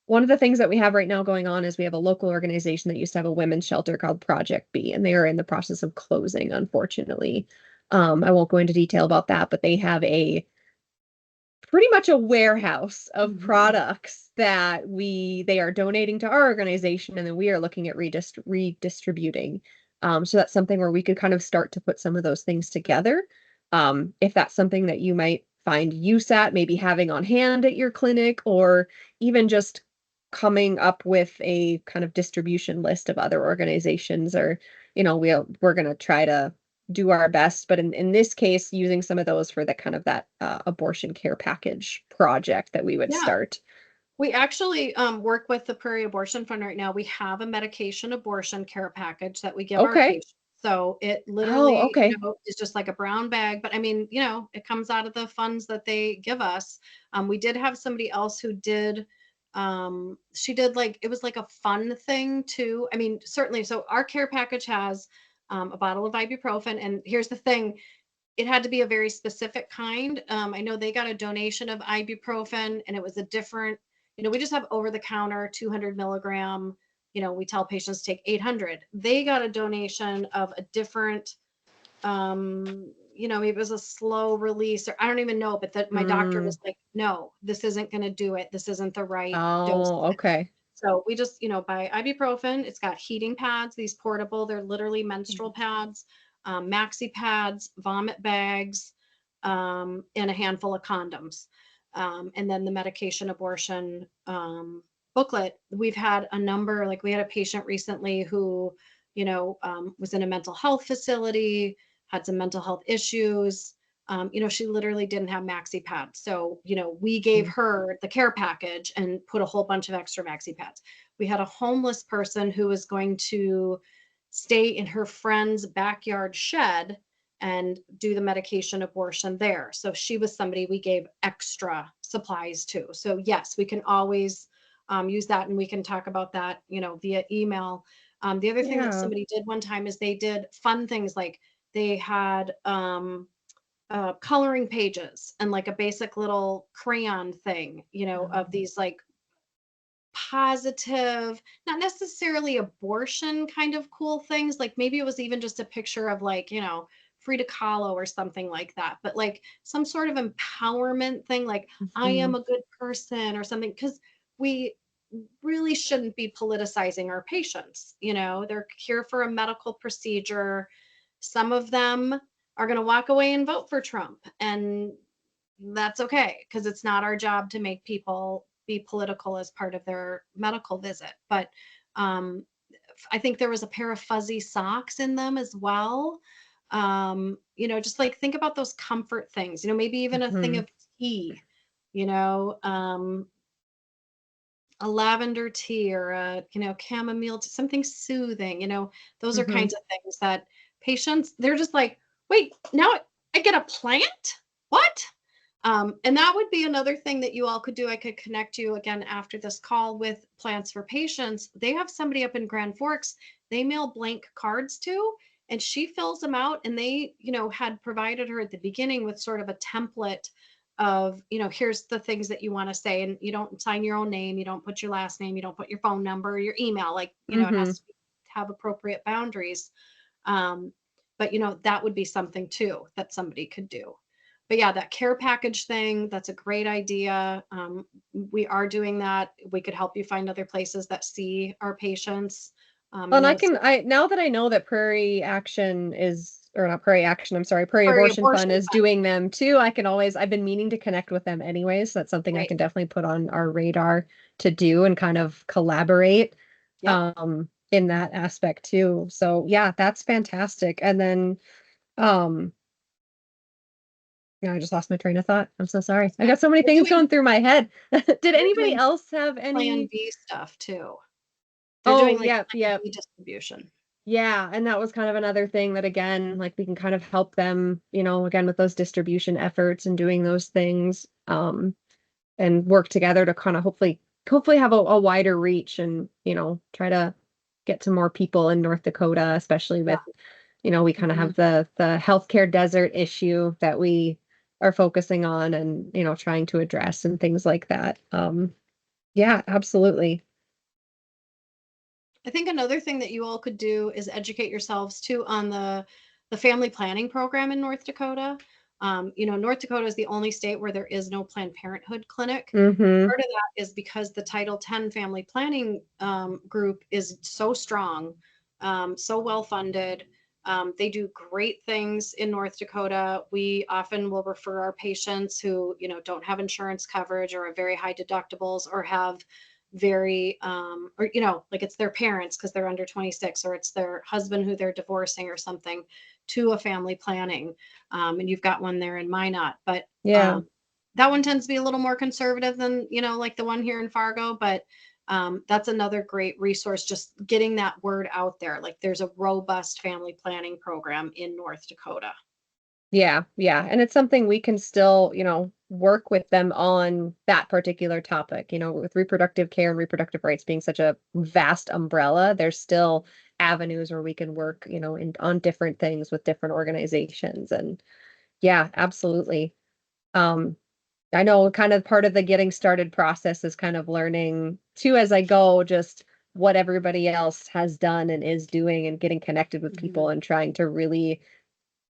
one of the things that we have right now going on is we have a local organization that used to have a women's shelter called Project B, and they are in the process of closing, unfortunately. I won't go into detail about that, but they have pretty much a warehouse of products that they are donating to our organization, and then we are looking at redistributing. So that's something where we could kind of start to put some of those things together. If that's something that you might find use at, maybe having on hand at your clinic, or even just coming up with a kind of distribution list of other organizations, or we're going to try to do our best, but in this case using some of those for the kind of that abortion care package project that we would start. We actually work with the Prairie Abortion Fund right now. We have a medication abortion care package that we give our Okay. patients. So it Oh, literally, okay. is just like a brown bag. But I mean, it comes out of the funds that they give us. We did have somebody else who did, she did like, it was like a fun thing too. I mean, certainly. So our care package has a bottle of ibuprofen. And here's the thing, it had to be a very specific kind. I know they got a donation of ibuprofen and it was a different, we just have over the counter 200 milligram. We tell patients to take 800. They got a donation of a different, maybe it was a slow release or I don't even know, but that my doctor Mm. was like, no, this isn't going to do it. This isn't the right dose. Oh, okay. So we just, buy ibuprofen. It's got heating pads, these portable, they're literally menstrual pads, maxi pads, vomit bags, and a handful of condoms. And then the medication abortion booklet. We've had a number, like we had a patient recently who, was in a mental health facility, had some mental health issues. She literally didn't have maxi pads. So, we gave Mm. her the care package and put a whole bunch of extra maxi pads. We had a homeless person who was going to stay in her friend's backyard shed and do the medication abortion there. So she was somebody we gave extra supplies to. So yes, we can always use that, and we can talk about that, via email. The other thing that Yeah. somebody did one time is they did fun things like they had coloring pages and like a basic little crayon thing, of these like positive, not necessarily abortion kind of cool things. Like maybe it was even just a picture of like, Frida Kahlo or something like that, but like some sort of empowerment thing, like I am Mhm. a good person or something. Because we really shouldn't be politicizing our patients. They're here for a medical procedure. Some of them are going to walk away and vote for Trump. And that's okay because it's not our job to make people be political as part of their medical visit. But um, I think there was a pair of fuzzy socks in them as well. Just like think about those comfort things, maybe even a thing Mhm. of tea, you know, um, a lavender tea or a, chamomile tea, something soothing, those are Mhm. kinds of things that patients, they're just like, wait, now I get a plant? What? And that would be another thing that you all could do. I could connect you again after this call with Plants for Patients. They have somebody up in Grand Forks, they mail blank cards to, and she fills them out. And they, had provided her at the beginning with sort of a template of, here's the things that you want to say. And you don't sign your own name, you don't put your last name, you don't put your phone number, or your email, like, it has Mhm. to have appropriate boundaries. Um, but that would be something too that somebody could do. But yeah, that care package thing, that's a great idea. We are doing that. We could help you find other places that see our patients. I And know it's I now that I know that Prairie Action is, or not Prairie Action, I'm sorry, Prairie Prairie Abortion Fund Abortion is Fund. doing them too. I've been meaning to connect with them anyways. So that's something I Great. can definitely put on our radar to do and kind of collaborate Yep. in that aspect too. So yeah, that's fantastic. And then um yeah, I just lost my train of thought. I'm so sorry. I Okay. got so many We're things doing going through my head. Did they're anybody doing else have Plan any? B stuff too. They're Oh, doing like yep, Plan yep. B distribution. Yeah, and that was kind of another thing that again, like we can kind of help them, again with those distribution efforts and doing those things, and work together to kind of hopefully have a wider reach and, try to get to more people in North Dakota, especially Yeah. with, we kind of Mhm. have the healthcare desert issue that we are focusing on and, trying to address and things like that. Yeah, absolutely. I think another thing that you all could do is educate yourselves too on the family planning program in North Dakota. North Dakota is the only state where there is no Planned Parenthood clinic. Mm-hmm. Part of that is because the Title 10 family planning group is so strong, so well funded. They do great things in North Dakota. We often will refer our patients who, don't have insurance coverage or have very high deductibles or have very, or, like it's their parents because they're under 26 or it's their husband who they're divorcing or something to a family planning. And you've got one there in Minot, but Yeah. that one tends to be a little more conservative than, like the one here in Fargo, but that's another great resource, just getting that word out there. Like there's a robust family planning program in North Dakota. Yeah, yeah. And it's something we can still, work with them on that particular topic, with reproductive care and reproductive rights being such a vast umbrella, there's still avenues where we can work, on different things with different organizations. And yeah, absolutely. Um, I know kind of part of the getting started process is kind of learning too as I go, just what everybody else has done and is doing and getting connected with people and trying to really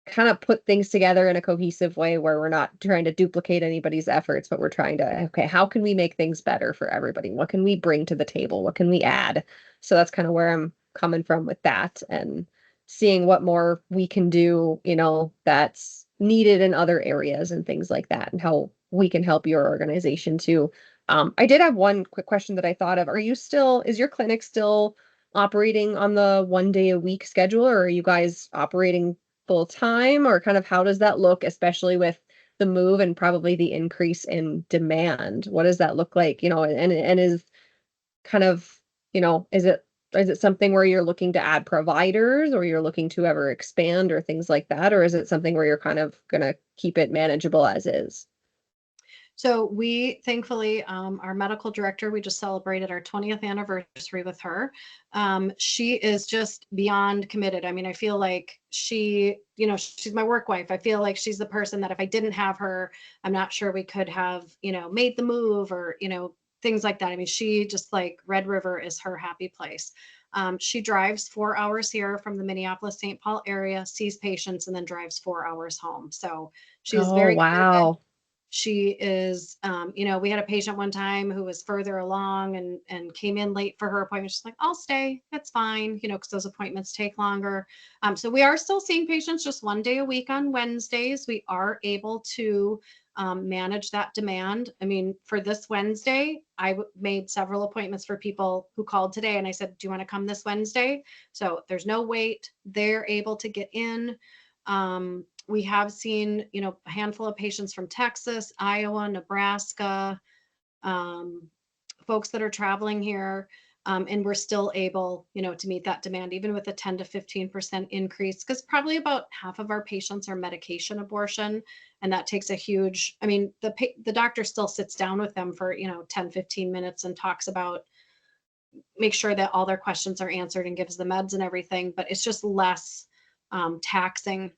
kind of put things together in a cohesive way where we're not trying to duplicate anybody's efforts, but we're trying to, okay, how can we make things better for everybody? What can we bring to the table? What can we add? So that's kind of where I'm coming from with that and seeing what more we can do, that's needed in other areas and things like that, and how we can help your organization too. I did have one quick question that I thought of. Is your clinic still operating on the 1 day a week schedule, or are you guys operating full time, or kind of how does that look, especially with the move and probably the increase in demand? What does that look like? And is kind of, is it something where you're looking to add providers, or you're looking to ever expand or things like that? Or is it something where you're kind of gonna keep it manageable as is? So we thankfully, our medical director, we just celebrated our 20th anniversary with her. She is just beyond committed. I mean, I feel like she's my work wife. I feel like she's the person that if I didn't have her, I'm not sure we could have, made the move or, things like that. I mean, she just like Red River is her happy place. She drives 4 hours here from the Minneapolis St. Paul area, sees patients, and then drives 4 hours home. So she's Oh, very committed. wow. She is, we had a patient one time who was further along and came in late for her appointment. She's like, I'll stay. That's fine, because those appointments take longer. So we are still seeing patients just 1 day a week on Wednesdays. We are able to manage that demand. I mean, for this Wednesday, made several appointments for people who called today, and I said, do you want to come this Wednesday? So there's no wait. They're able to get in. We have seen, a handful of patients from Texas, Iowa, Nebraska, folks that are traveling here. And we're still able, to meet that demand, even with a 10 to 15% increase, because probably about half of our patients are medication abortion. And that takes a huge, I mean, the doctor still sits down with them for, 10, 15 minutes and talks about, make sure that all their questions are answered and gives the meds and everything, but it's just less taxing.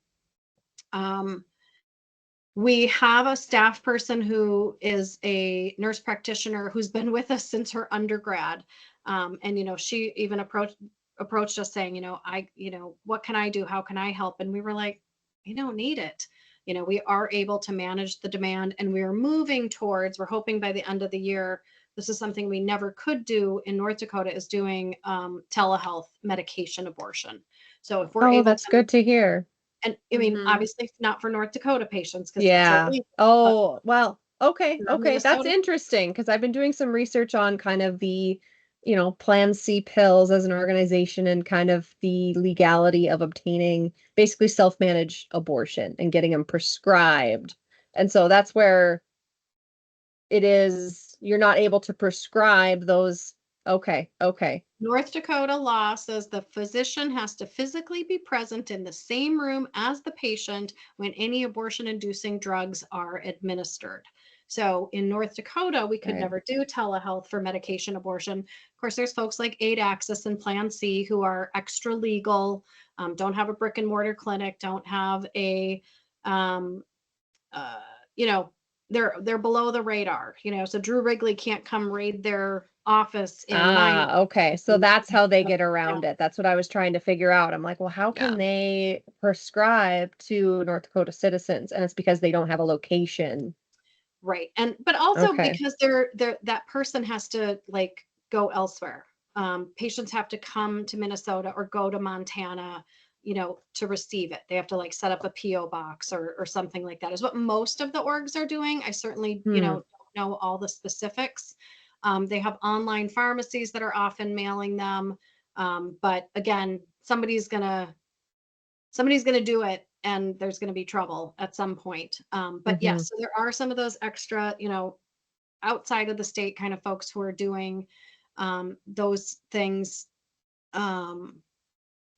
We have a staff person who is a nurse practitioner who's been with us since her undergrad. And she even approached us saying, what can I do? How can I help? And we were like, you don't need it. We are able to manage the demand, and we're we're hoping by the end of the year, this is something we never could do in North Dakota, is doing telehealth medication abortion. So if we're Oh, able that's to, good to hear. and I mean, Mhm. obviously not for North Dakota patients because it's Yeah. illegal, but Oh, well, okay, for okay. That's Minnesota, interesting because I've been doing some research on kind of the, Plan C pills as an organization and kind of the legality of obtaining basically self-managed abortion and getting them prescribed. And so that's where you're not able to prescribe those. Okay, okay. North Dakota law says the physician has to physically be present in the same room as the patient when any abortion-inducing drugs are administered. So in North Dakota, we could Right. never do telehealth for medication abortion. Of course, there's folks like Aid Access and Plan C who are extra legal, don't have a brick and mortar clinic, don't have a, um, uh, you know, they're below the radar. So Drew Wrigley can't come raid their office in mine. Ah, okay. So And that's how they shut get down. around it. That's what I was trying to figure out. I'm like, well, how Yeah, can they prescribe to North Dakota citizens? And it's because they don't have a location. right. But also Okay. because that person has to like go elsewhere. Patients have to come to Minnesota or go to Montana, to receive it. They have to like set up a PO box or something like that. Is what most of the orgs are doing. I certainly, Hmm. don't know all the specifics. They have online pharmacies that are often mailing them. But again, somebody's gonna do it and there's going to be trouble at some point. But Mhm. yes, so there are some of those extra, outside of the state kind of folks who are doing those things.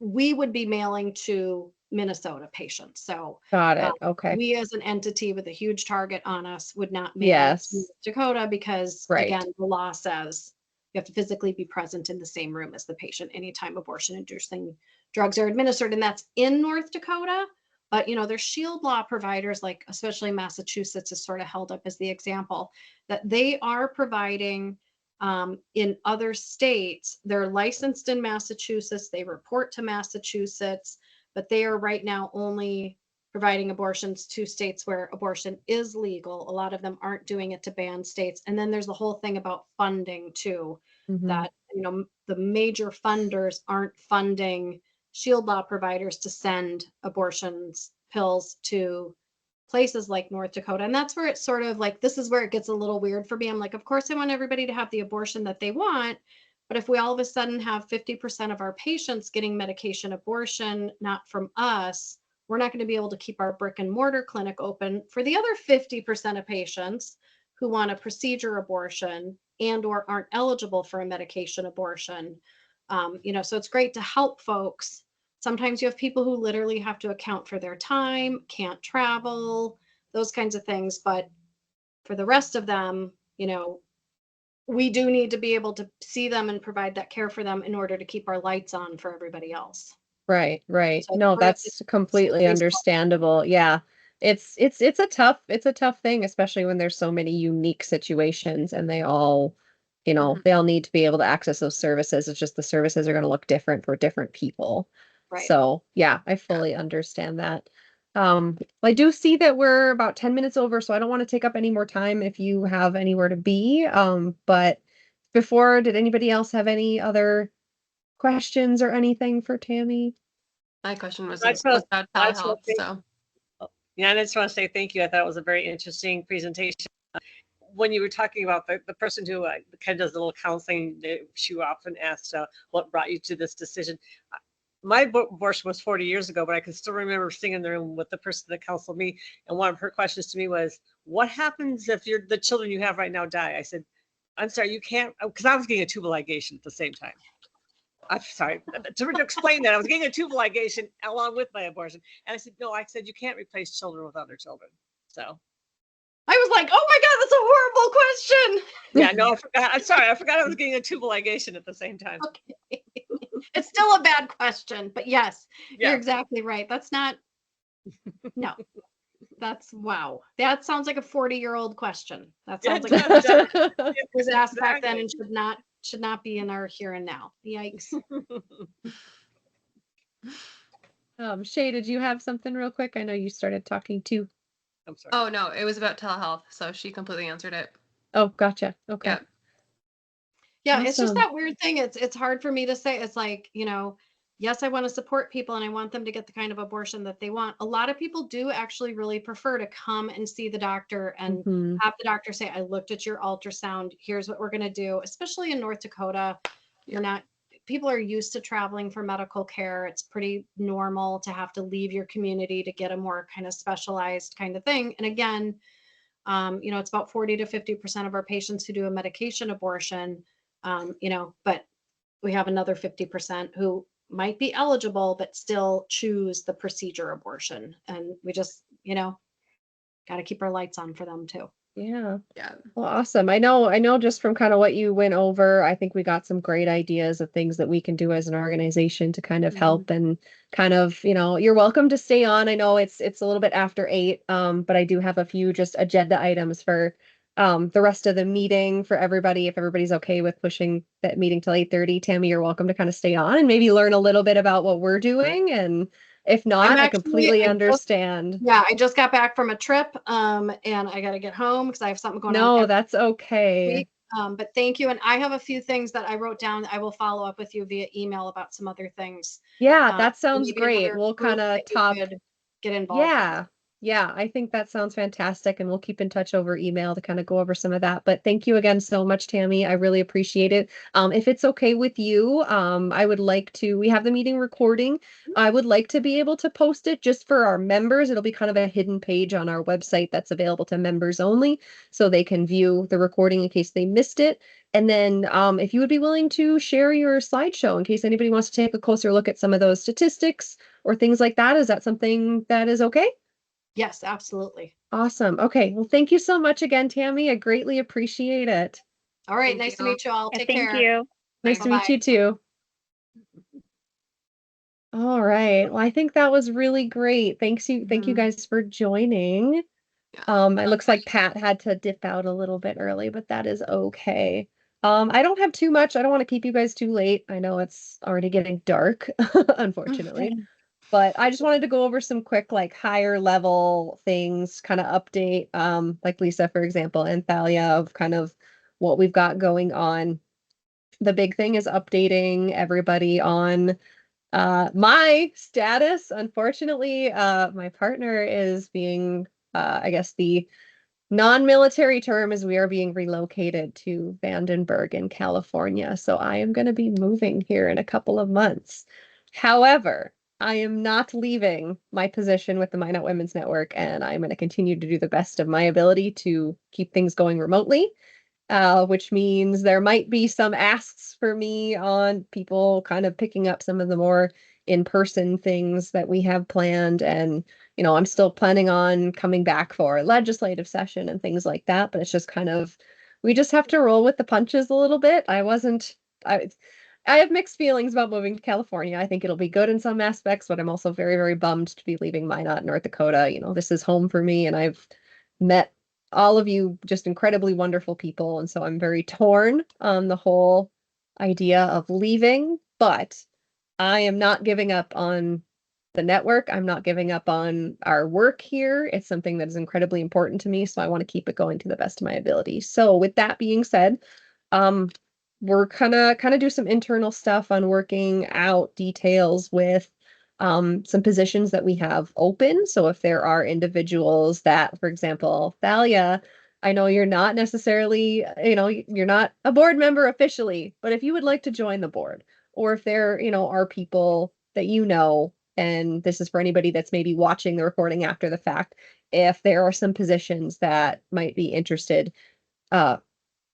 We would be mailing to Minnesota patients. So Got uh, it. Okay. we as an entity with a huge target on us would not mail to Yes. Dakota because Right. again, the law says you have to physically be present in the same room as the patient anytime abortion inducing drugs are administered. And that's in North Dakota. But there's shield law providers, like especially Massachusetts is sort of held up as the example, that they are providing in other states. They're licensed in Massachusetts, they report to Massachusetts, but they are right now only providing abortions to states where abortion is legal. A lot of them aren't doing it to ban states. And then there's the whole thing about funding too, Mhm. that the major funders aren't funding shield law providers to send abortions pills to places like North Dakota. And that's where it's sort of like, this is where it gets a little weird for me. I'm like, of course, I want everybody to have the abortion that they want. But if we all of a sudden have 50% of our patients getting medication abortion, not from us, we're not going to be able to keep our brick and mortar clinic open for the other 50% of patients who want a procedure abortion and or aren't eligible for a medication abortion. So it's great to help folks. Sometimes you have people who literally have to account for their time, can't travel, those kinds of things. But for the rest of them, we do need to be able to see them and provide that care for them in order to keep our lights on for everybody else. Right, right. So No, it's that's completely slippery slope. understandable. Yeah. It's a tough thing, especially when there's so many unique situations and Mhm. they all need to be able to access those services. It's just the services are going to look different for different people. Right. So, yeah, I Yeah. fully understand that. I do see that we're about 10 minutes over, so I don't want to take up any more time if you have anywhere to be. But before, did anybody else have any other questions or anything for Tammy? My question was I just was want about I just want telehealth, to say, so yeah, and I just want to say thank you. I thought it was a very interesting presentation. When you were talking about the person who kind of does a little counseling, she often asks, what brought you to this decision? My abortion was 40 years ago, but I can still remember sitting in the room with the person that counseled me. And one of her questions to me was, what happens if the children you have right now die? I said, I'm sorry, you can't, because I was getting a tubal ligation at the same time. I'm sorry to explain that I was getting a tubal ligation along with my abortion. And I said, no, I said, you can't replace children with other children. So I was like, oh my God, that's a horrible question. yeah, no, I forgot. I'm sorry. I forgot I was getting a tubal ligation at the same time. Okay. It's still a bad question, but yes, you're Yeah. exactly right. That's not, no, that's wow. That sounds like a 40-year-old question. That Yeah, sounds it like a does. question It that was asked back then exactly. and should not be in our here and now. Yikes. Shay, did you have something real quick? I know you started talking too. I'm sorry. oh no, it was about telehealth, so she completely answered it. Oh, gotcha. Okay. Yeah. Yeah, it's just Awesome. that weird thing. It's hard for me to say. It's like, yes, I want to support people and I want them to get the kind of abortion that they want. A lot of people do actually really prefer to come and see the doctor and Mhm. have the doctor say, I looked at your ultrasound. Here's what we're going to do. Especially in North Dakota, Yeah. people are used to traveling for medical care. It's pretty normal to have to leave your community to get a more kind of specialized kind of thing. And again, it's about 40 to 50% of our patients who do a medication abortion, but we have another 50% who might be eligible, but still choose the procedure abortion. And we just, got to keep our lights on for them too. Yeah. Yeah. Well, awesome. I know just from kind of what you went over, I think we got some great ideas of things that we can do as an organization to kind of Mhm. help and kind of, you're welcome to stay on. I know it's a little bit after 8, but I do have a few just agenda items for the rest of the meeting for everybody. If everybody's okay with pushing that meeting till 8:30, Tammy, you're welcome to kind of stay on and maybe learn a little bit about what we're doing. And if I'm not, I actually, completely I just, understand. yeah, I just got back from a trip, and I got to get home because I have something going on No, every that's okay. week. But thank you. And I have a few things that I wrote down. I will follow up with you via email about some other things. Yeah, that sounds Maybe great. another We'll group kind of that you top. could get involved with. Yeah. Yeah, I think that sounds fantastic, and we'll keep in touch over email to kind of go over some of that. But thank you again so much, Tammy. I really appreciate it. If it's okay with you, I would like to, we have the meeting recording. I would like to be able to post it just for our members. It'll be kind of a hidden page on our website that's available to members only, so they can view the recording in case they missed it. And then if you would be willing to share your slideshow in case anybody wants to take a closer look at some of those statistics or things like that, is that something that is okay? Yes, absolutely. Awesome. Okay. Well, thank you so much again, Tammy. I greatly appreciate it. All right. Thank Nice to you. meet you all. And Take thank care. you. Nice to meet Bye-bye. you too. All right. Well, I think that was really great. Thank you Mhm. guys for joining. Yeah. It looks like Pat had to dip out a little bit early, but that is okay. I don't have too much. I don't want to keep you guys too late. I know it's already getting dark, unfortunately. But I just wanted to go over some quick, like higher level things, kind of update, like Lisa, for example, and Thalia of kind of what we've got going on. The big thing is updating everybody on my status. Unfortunately, my partner is being, I guess the non-military term is we are being relocated to Vandenberg in California. So I am going to be moving here in a couple of months. However, I am not leaving my position with the Minot Women's Network, and I'm going to continue to do the best of my ability to keep things going remotely, which means there might be some asks for me on people kind of picking up some of the more in-person things that we have planned. And, I'm still planning on coming back for a legislative session and things like that, but it's just kind of, we just have to roll with the punches a little bit. I have mixed feelings about moving to California. I think it'll be good in some aspects, but I'm also very, very bummed to be leaving Minot, North Dakota. This is home for me, and I've met all of you just incredibly wonderful people. And so I'm very torn on the whole idea of leaving, but I am not giving up on the network. I'm not giving up on our work here. It's something that is incredibly important to me. So I want to keep it going to the best of my ability. So with that being said, um, we're gonna kind of do some internal stuff on working out details with some positions that we have open. So if there are individuals that, for example, Thalia, I know you're not necessarily, you're not a board member officially, but if you would like to join the board, or if there, are people that and this is for anybody that's maybe watching the recording after the fact, if there are some positions that might be interested, uh,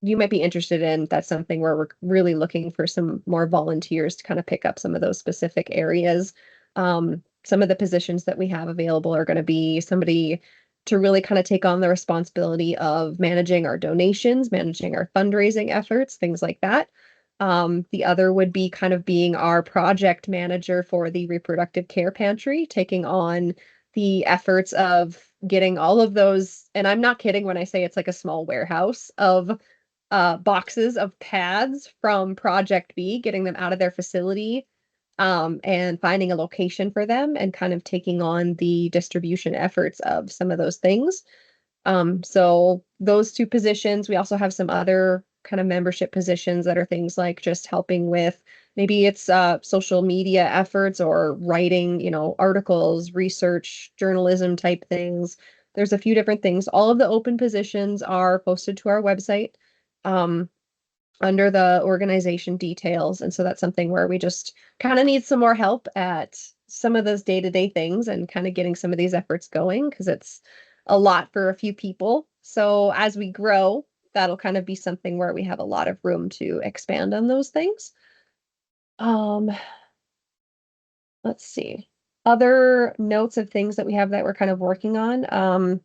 you might be interested in, that's something where we're really looking for some more volunteers to kind of pick up some of those specific areas. Some of the positions that we have available are going to be somebody to really kind of take on the responsibility of managing our donations, managing our fundraising efforts, things like that. The other would be kind of being our project manager for the reproductive care pantry, taking on the efforts of getting all of those. And I'm not kidding when I say it's like a small warehouse of boxes of pads from Project B, getting them out of their facility, and finding a location for them and kind of taking on the distribution efforts of some of those things. So those two positions, we also have some other kind of membership positions that are things like just helping with maybe it's social media efforts or writing, articles, research, journalism type things. There's a few different things. All of the open positions are posted to our website um, under the organization details. And so that's something where we just kind of need some more help at some of those day-to-day things and kind of getting some of these efforts going because it's a lot for a few people. So as we grow, that'll kind of be something where we have a lot of room to expand on those things. Um, let's see. Other notes of things that we have that we're kind of working on.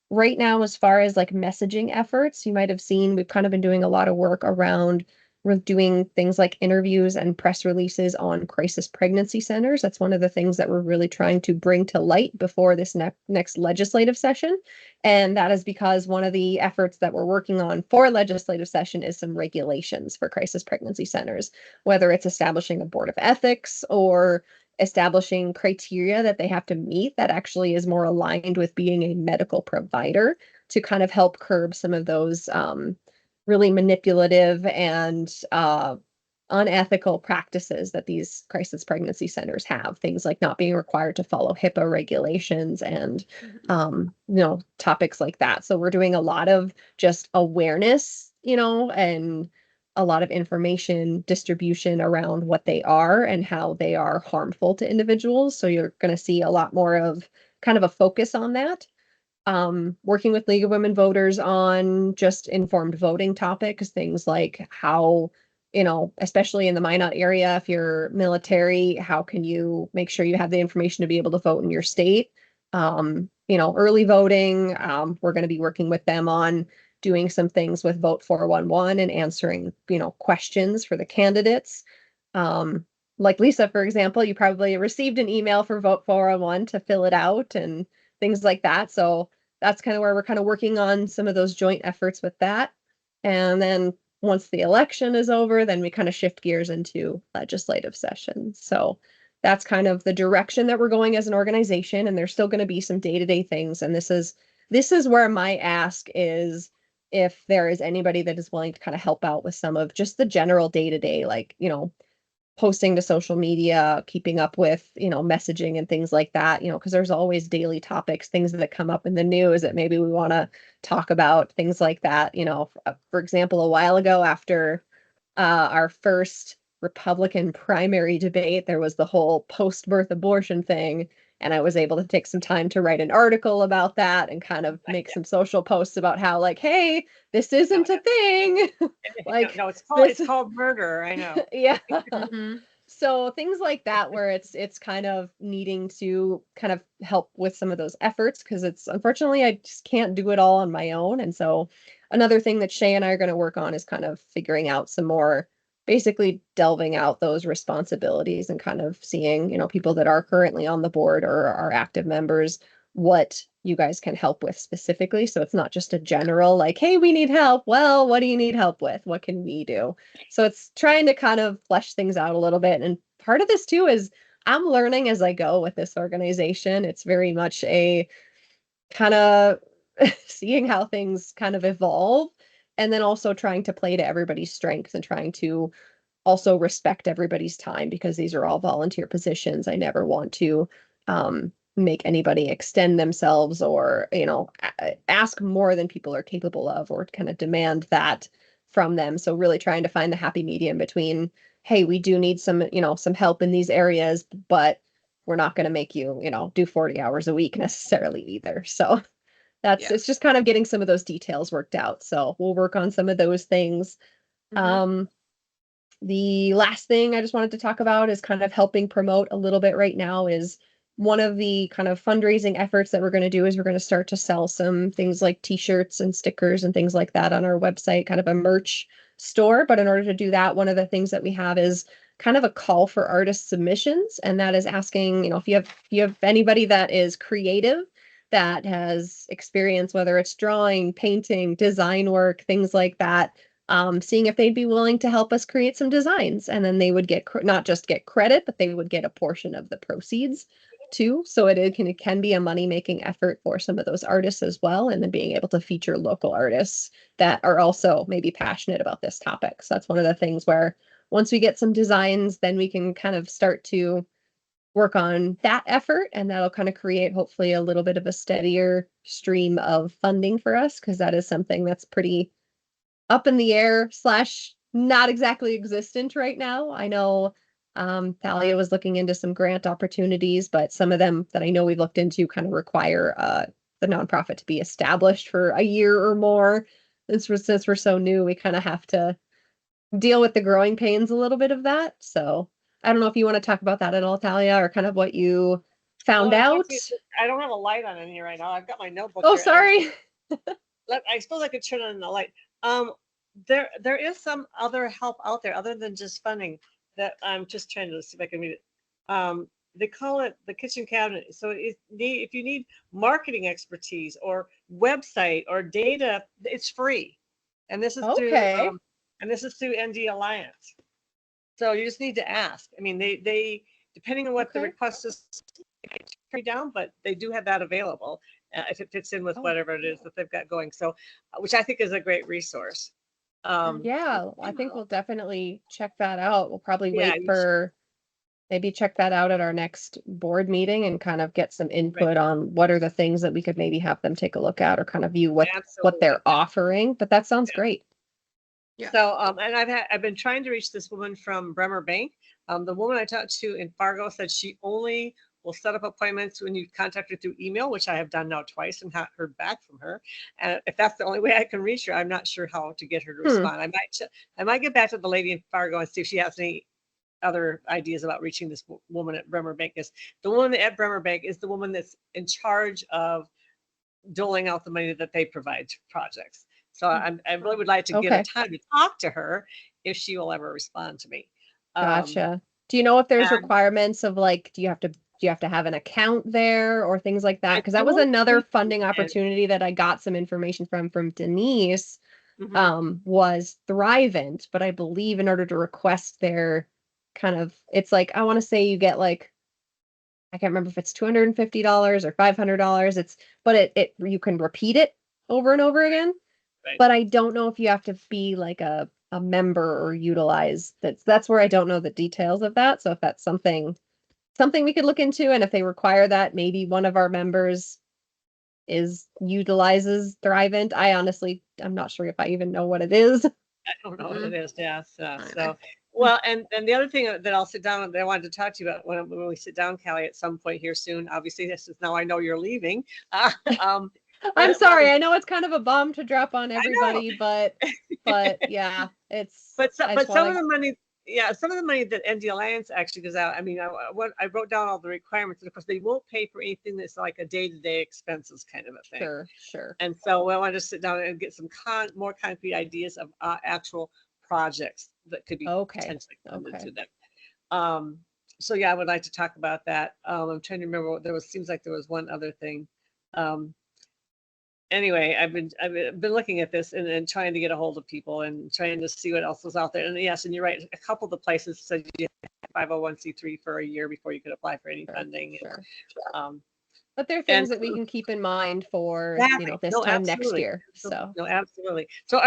Right now, as far as like messaging efforts, you might have seen we've kind of been doing a lot of work around we're doing things like interviews and press releases on crisis pregnancy centers. That's one of the things that we're really trying to bring to light before this next legislative session. And that is because one of the efforts that we're working on for legislative session is some regulations for crisis pregnancy centers, whether it's establishing a board of ethics or establishing criteria that they have to meet that actually is more aligned with being a medical provider to kind of help curb some of those really manipulative and unethical practices that these crisis pregnancy centers have, things like not being required to follow HIPAA regulations and topics like that. So we're doing a lot of just awareness, and a lot of information distribution around what they are and how they are harmful to individuals. So you're going to see a lot more of kind of a focus on that. Working with League of Women Voters on just informed voting topics, things like how, especially in the Minot area, if you're military, how can you make sure you have the information to be able to vote in your state? Early voting, we're going to be working with them on doing some things with Vote 411 and answering, questions for the candidates. Like Lisa, for example, you probably received an email for Vote 411 to fill it out and things like that. So that's kind of where we're kind of working on some of those joint efforts with that. And then once the election is over, then we kind of shift gears into legislative sessions. So that's kind of the direction that we're going as an organization. And there's still going to be some day-to-day things. And this is where my ask is, if there is anybody that is willing to kind of help out with some of just the general day-to-day, like, posting to social media, keeping up with, messaging and things like that, because there's always daily topics, things that come up in the news that maybe we want to talk about, things like that. For example, a while ago after our first Republican primary debate, there was the whole post-birth abortion thing. And I was able to take some time to write an article about that and kind of make some social posts about how, like, hey, this isn't a thing. Like, no, it's called murder. I know. Yeah. Mm-hmm. So things like that, where it's kind of needing to kind of help with some of those efforts, because it's unfortunately I just can't do it all on my own. And so another thing that Shay and I are going to work on is kind of figuring out some more, basically delving out those responsibilities and kind of seeing, people that are currently on the board or are active members, what you guys can help with specifically. So it's not just a general like, hey, we need help. Well, what do you need help with? What can we do? So it's trying to kind of flesh things out a little bit. And part of this too is I'm learning as I go with this organization. It's very much a kind of seeing how things kind of evolve, and then also trying to play to everybody's strengths and trying to also respect everybody's time, because these are all volunteer positions. I never want to make anybody extend themselves or, ask more than people are capable of, or kind of demand that from them. So really trying to find the happy medium between, hey, we do need some help in these areas, but we're not going to make you, do 40 hours a week necessarily either. So it's just kind of getting some of those details worked out. So we'll work on some of those things. Mm-hmm. The last thing I just wanted to talk about is kind of helping promote a little bit right now is one of the kind of fundraising efforts that we're going to do is we're going to start to sell some things like t-shirts and stickers and things like that on our website, kind of a merch store. But in order to do that, one of the things that we have is kind of a call for artist submissions. And that is asking, if you have anybody that is creative, that has experience, whether it's drawing, painting, design work, things like that, seeing if they'd be willing to help us create some designs. And then they would get not just get credit, but they would get a portion of the proceeds too. So it can be a money-making effort for some of those artists as well. And then being able to feature local artists that are also maybe passionate about this topic. So that's one of the things where once we get some designs, then we can kind of start to work on that effort, and that'll kind of create hopefully a little bit of a steadier stream of funding for us, because that is something that's pretty up in the air / not exactly existent right now. I know Thalia was looking into some grant opportunities, but some of them that I know we've looked into kind of require the nonprofit to be established for a year or more. Since we're so new, we kind of have to deal with the growing pains a little bit of that. So I don't know if you want to talk about that at all, Thalia, or kind of what you found out. I don't have a light on in here right now. I've got my notebook. Oh, here. sorry. I suppose I could turn on the light. There is some other help out there other than just funding that I'm just trying to see if I can read it. They call it the kitchen cabinet. So if you need marketing expertise or website or data, it's free. And this is through ND Alliance. So you just need to ask. I mean, they depending on what the request is, turn down, but they do have that available if it fits in with whatever it is that they've got going. So, which I think is a great resource. Yeah, I think we'll definitely check that out. We'll probably Yeah, wait for maybe check that out at our next board meeting and kind of get some right, input on what are the things that we could maybe have them take a look at or kind of view what absolutely. they're offering. But that sounds Yeah. great. Yeah. So, and I've been trying to reach this woman from Bremer Bank. The woman I talked to in Fargo said she only will set up appointments when you contact her through email, which I have done now twice and not heard back from her. And if that's the only way I can reach her, I'm not sure how to get her to respond. I might get back to the lady in Fargo and see if she has any other ideas about reaching this woman at Bremer Bank. Is the woman at Bremer Bank is the woman that's in charge of doling out the money that they provide to projects. So I really would like to get a Okay, time to talk to her if she will ever respond to me. gotcha. Do you know if there's And requirements of like, do you have to have an account there or things like that? I Because that was don't another think funding and opportunity that I got some information from Denise, mhm, was Thrivent, but I believe in order to request their kind of, it's like, I want to say you get like, I can't remember if it's $250 or $500. But you can repeat it over and over again. right. But I don't know if you have to be like a member or utilize that's where I don't know the details of that. So if that's something we could look into, and if they require that, maybe one of our members utilizes Thrivent. I'm not sure if I even know what it is. I don't know what it Mhm. is. Yeah. So, Either. well, and the other thing that I'll sit down that I wanted to talk to you about when we sit down, Callie, at some point here soon. Obviously, this is now I know you're leaving. Um, I'm one of sorry. I know it's kind of a bomb to drop on I know. everybody, but yeah, I just But want some of to. the money, yeah, some of the money that ND Alliance actually goes out. I mean, I wrote down all the requirements, and of course, they won't pay for anything that's like a day-to-day expenses kind of a thing. Sure, sure. And so I want to sit down and get some more concrete ideas of actual projects that could be Okay. potentially funded Okay. to them. Um, so yeah, I would like to talk about that. I'm trying to remember what seems like there was one other thing. Um, anyway, I've been looking at this and trying to get a hold of people and trying to see what else was out there. And yes, and you're right. A couple of the places said you had 501c3 for a year before you could apply for any Sure, funding. sure. Um, But there are and things that we can keep in mind for, exactly. this No, time next absolutely. year. So No, absolutely. So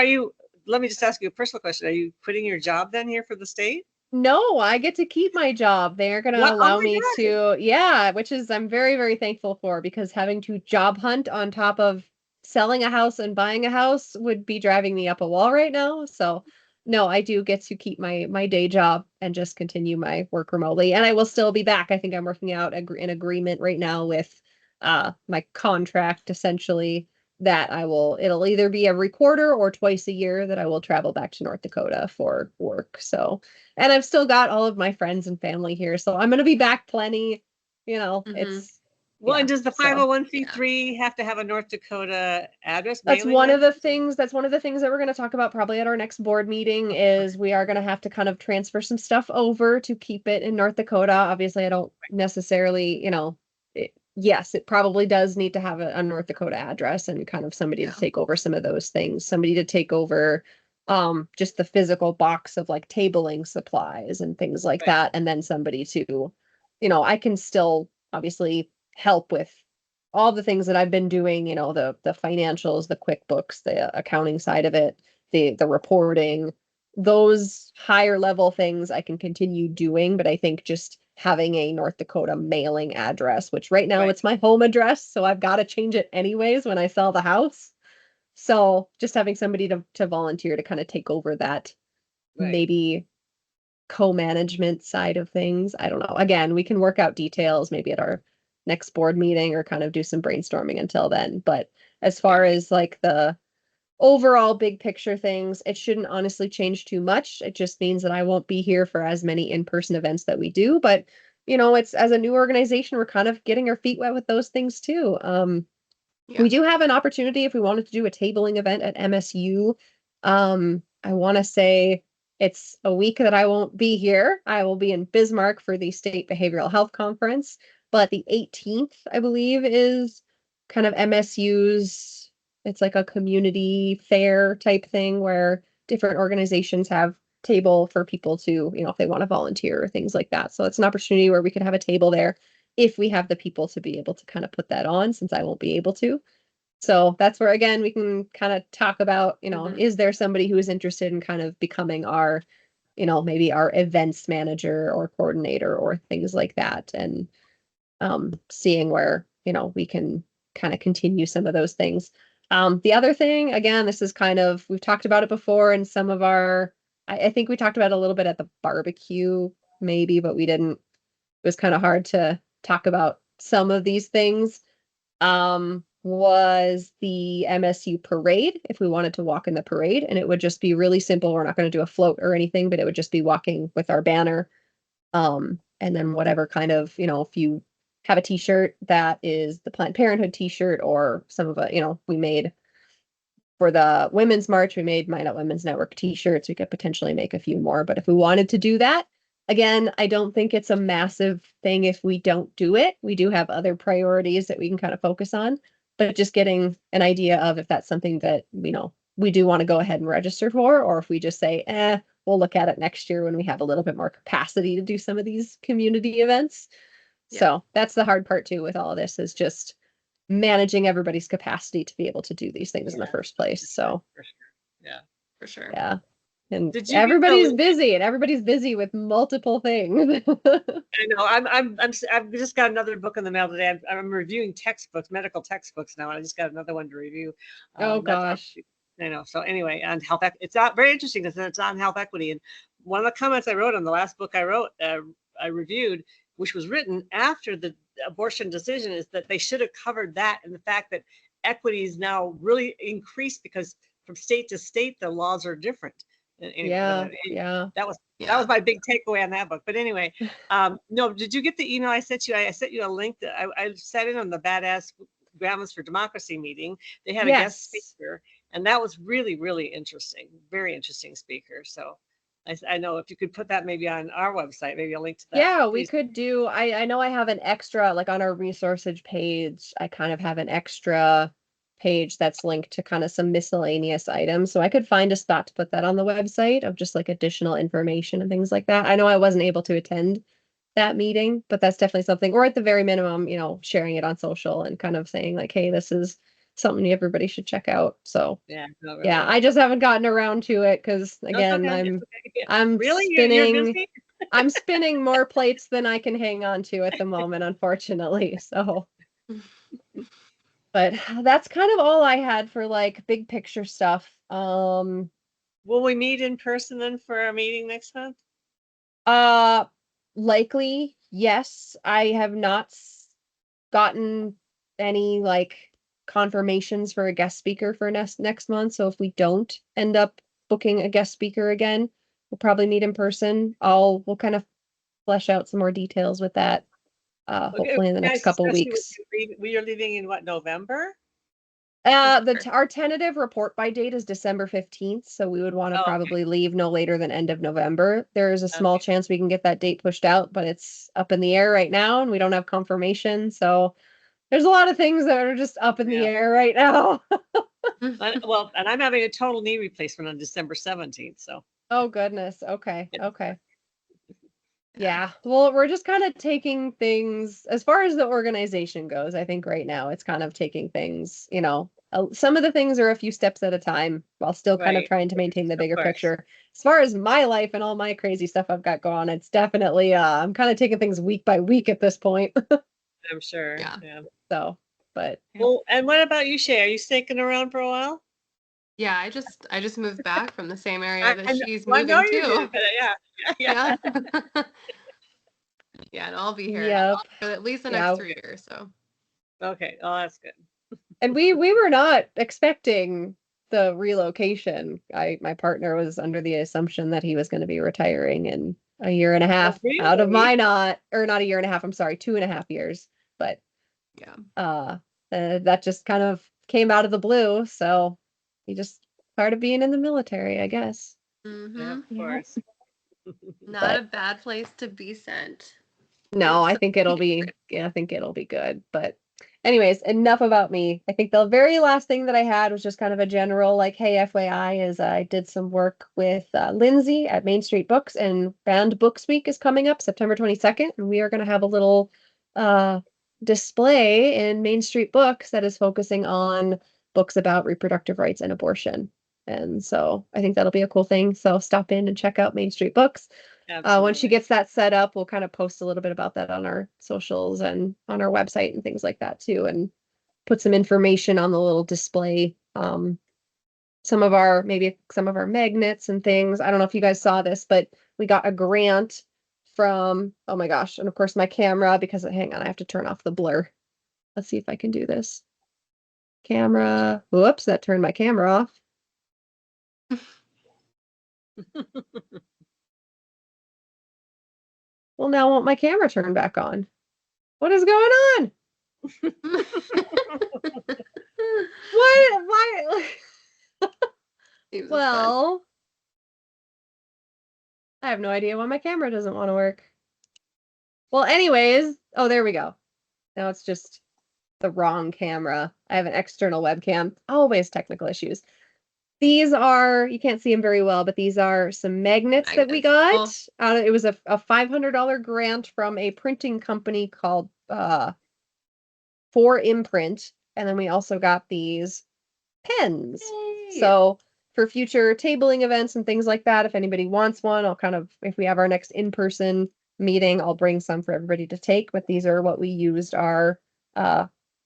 let me just ask you a personal question. Are you quitting your job then here for the state? no, I get to keep my job. They're gonna What? Oh allow my me God. to, yeah, which is I'm very, very thankful for, because having to job hunt on top of selling a house and buying a house would be driving me up a wall right now. So no, I do get to keep my day job and just continue my work remotely. And I will still be back. I think I'm working out an agreement right now with my contract, essentially, that it'll either be every quarter or twice a year that I will travel back to North Dakota for work. So, and I've still got all of my friends and family here, so I'm gonna be back plenty. Mhm. It's Well, and yeah. does the So 501c3 have to have a North Dakota address that's mailing one of list? the things. That's one of the things that we're gonna talk about probably at our next board meeting. Is we are gonna have to kind of transfer some stuff over to keep it in North Dakota. Obviously, I don't necessarily, yes, it probably does need to have a North Dakota address and kind of somebody to Yeah. take over some of those things. Somebody to take over just the physical box of like tabling supplies and things like Right, that, and then somebody to, I can still obviously help with all the things that I've been doing, the financials, the QuickBooks, the accounting side of it, the reporting, those higher level things I can continue doing, but I think just having a North Dakota mailing address, which right now right, it's my home address, so I've got to change it anyways when I sell the house. So just having somebody to volunteer to kind of take over that, right. maybe co-management side of things. I don't know. Again, we can work out details maybe at our next board meeting or kind of do some brainstorming until then. But as Yeah, far as like the overall big picture things, it shouldn't honestly change too much. It just means that I won't be here for as many in-person events that we do. But it's, as a new organization, we're kind of getting our feet wet with those things too. Yeah. We do have an opportunity if we wanted to do a tabling event at MSU. I want to say it's a week that I won't be here. I will be in Bismarck for the State Behavioral Health Conference, but the 18th, I believe, is kind of MSU's, it's like a community fair type thing where different organizations have table for people to, if they want to volunteer or things like that. So it's an opportunity where we could have a table there if we have the people to be able to kind of put that on, since I won't be able to. So that's where, again, we can kind of talk about, is there somebody who is interested in kind of becoming our, maybe our events manager or coordinator or things like that. And seeing where, we can kind of continue some of those things. The other thing, again, this is kind of, we've talked about it before in some of our, I think we talked about it a little bit at the barbecue, maybe, but we didn't, it was kind of hard to talk about some of these things. Was the MSU parade, if we wanted to walk in the parade, and it would just be really simple. We're not going to do a float or anything, but it would just be walking with our banner. And then whatever kind of, if you have a t-shirt that is the Planned Parenthood t-shirt, or some of it, we made for the Women's March, we made Mind Out Women's Network t-shirts. We could potentially make a few more, but if we wanted to do that, again, I don't think it's a massive thing if we don't do it. We do have other priorities that we can kind of focus on, but just getting an idea of if that's something that, we do want to go ahead and register for, or if we just say, we'll look at it next year when we have a little bit more capacity to do some of these community events. Yeah. So that's the hard part too with all of this, is just managing everybody's capacity to be able to do these things in the first place. So For sure. Yeah. For sure. yeah. And Did you get everybody's busy, and everybody's busy with multiple things. I know. I've just got another book in the mail today. I'm reviewing textbooks, medical textbooks now, and I just got another one to review. Oh That's gosh. I know. So anyway, on health, it's not very interesting because it's on health equity. And one of the comments I wrote on the last book I wrote, I reviewed, which was written after the abortion decision, is that they should have covered that, and the fact that equity is now really increased because from state to state the laws are different. Anyway, Yeah. that was my big takeaway on that book. But anyway, no, did you get the email I sent you? I sent you a link that I sat in on the Badass Grandmas for Democracy meeting. They had a guest speaker, and that was really, really interesting. Very interesting speaker. So I know if you could put that maybe on our website, maybe a link to that. Yeah, we could do, I know I have an extra, like on our resources page, I kind of have an extra page that's linked to kind of some miscellaneous items. So I could find a spot to put that on the website of just like additional information and things like that. I know I wasn't able to attend that meeting, but that's definitely something, or at the very minimum, sharing it on social and kind of saying like, hey, this is something everybody should check out. So yeah, no, really. yeah, I just haven't gotten around to it because again, I'm really spinning. You're busy? I'm spinning more plates than I can hang on to at the moment, unfortunately. So, but that's kind of all I had for like big picture stuff. Will we meet in person then for our meeting next month? Likely, yes. I have not gotten any like confirmations for a guest speaker for next month. So if we don't end up booking a guest speaker again, we'll probably meet in person. We'll kind of flesh out some more details with that. Hopefully in the next couple of weeks. We are leaving in what, November? Our tentative report by date is December 15th, so we would want to probably leave no later than end of November. There is a small chance we can get that date pushed out, but it's up in the air right now and we don't have confirmation. So there's a lot of things that are just up in the air right now. Well, and I'm having a total knee replacement on December 17th. So. Oh goodness. Okay. Okay. Yeah. Well, we're just kind of taking things as far as the organization goes. I think right now it's kind of taking things, some of the things are a few steps at a time while still kind of trying to maintain the bigger picture. As far as my life and all my crazy stuff I've got going, it's definitely, I'm kind of taking things week by week at this point. I'm sure. Yeah. So, but. Well, and what about you, Shay? Are you sticking around for a while? Yeah, I just moved back from the same area that she's well, moving to. Yeah. Yeah, and I'll be here for at least the next 3 years. So. Okay. Oh, that's good. And we were not expecting the relocation. My partner was under the assumption that he was going to be retiring in a year and a half out of not a year and a half. I'm sorry, 2.5 years. But yeah, that just kind of came out of the blue. So he just part of being in the military, I guess. Mm-hmm. Yeah, of course. Not a bad place to be sent. No, I think it'll be good. But anyways, enough about me. I think the very last thing that I had was just kind of a general like, hey, FYI, is I did some work with Lindsay at Main Street Books, and Banned Books Week is coming up September 22nd, and we are going to have a little display in Main Street Books that is focusing on books about reproductive rights and abortion. And so I think that'll be a cool thing. So stop in and check out Main Street Books. Once she Absolutely. gets that set up, we'll kind of post a little bit about that on our socials and on our website and things like that too, and put some information on the little display. Maybe some of our magnets and things. I don't know if you guys saw this, but we got a grant from, oh my gosh, and of course my camera, because hang on, I have to turn off the blur. Let's see if I can do this. Camera. Whoops, that turned my camera off. Well, now I want my camera turned back on. What is going on? What? Why? Well, I have no idea why my camera doesn't want to work. Well, anyways, oh, there we go. Now it's just the wrong camera. I have an external webcam. Always technical issues. These are, you can't see them very well, but these are some magnets that we got. It was a $500 grant from a printing company called For Imprint. And then we also got these pens. Yay. So for future tabling events and things like that, if anybody wants one, if we have our next in-person meeting, I'll bring some for everybody to take. But these are what we used our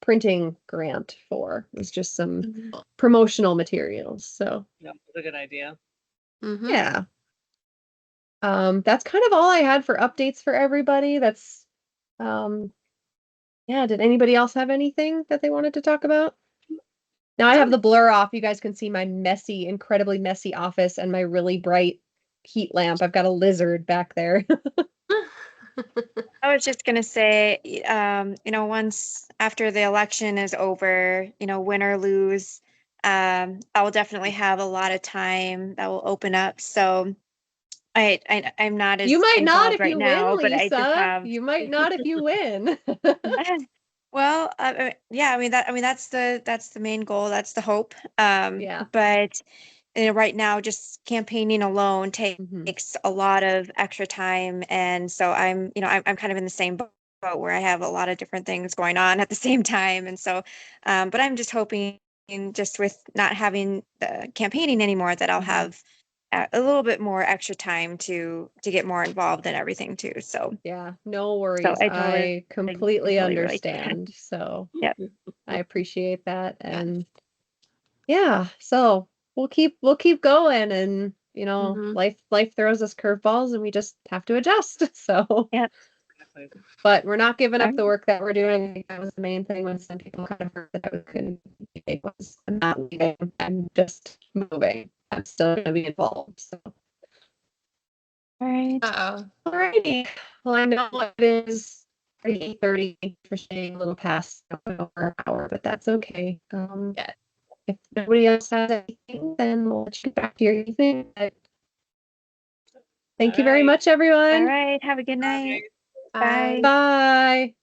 printing grant for. It was just some promotional materials. So yeah, that's a good idea. Yeah. That's kind of all I had for updates for everybody. That's yeah, did anybody else have anything that they wanted to talk about? Now I have the blur off. You guys can see my messy, incredibly messy office and my really bright heat lamp. I've got a lizard back there. I was just going to say, once after the election is over, win or lose, I will definitely have a lot of time that will open up. So I'm not as You might not involved if right you now, win, but I just Lisa. have. You might not if you win. Well, yeah, that's the main goal. That's the hope. Yeah. But right now, just campaigning alone takes a lot of extra time, and so I'm kind of in the same boat where I have a lot of different things going on at the same time, and so, but I'm just hoping, just with not having the campaigning anymore, that I'll have a little bit more extra time to get more involved in everything too. So yeah, no worries. so I completely totally relate to that. understand. So Yep. I appreciate that. And yeah, so we'll keep going, and life throws us curveballs and we just have to adjust. So Yep. but we're not giving up the work that we're doing. I think that was the main thing when some people kind of heard that I couldn't was I'm not leaving. I'm just moving. I'm still gonna be involved. So All right. Alrighty. Well, I know it is 8:30 for staying a little past over an hour, but that's okay. If nobody else has anything, then we'll let you get back to your evening. But thank you very much, everyone. All right. Have a good night. Bye. Bye.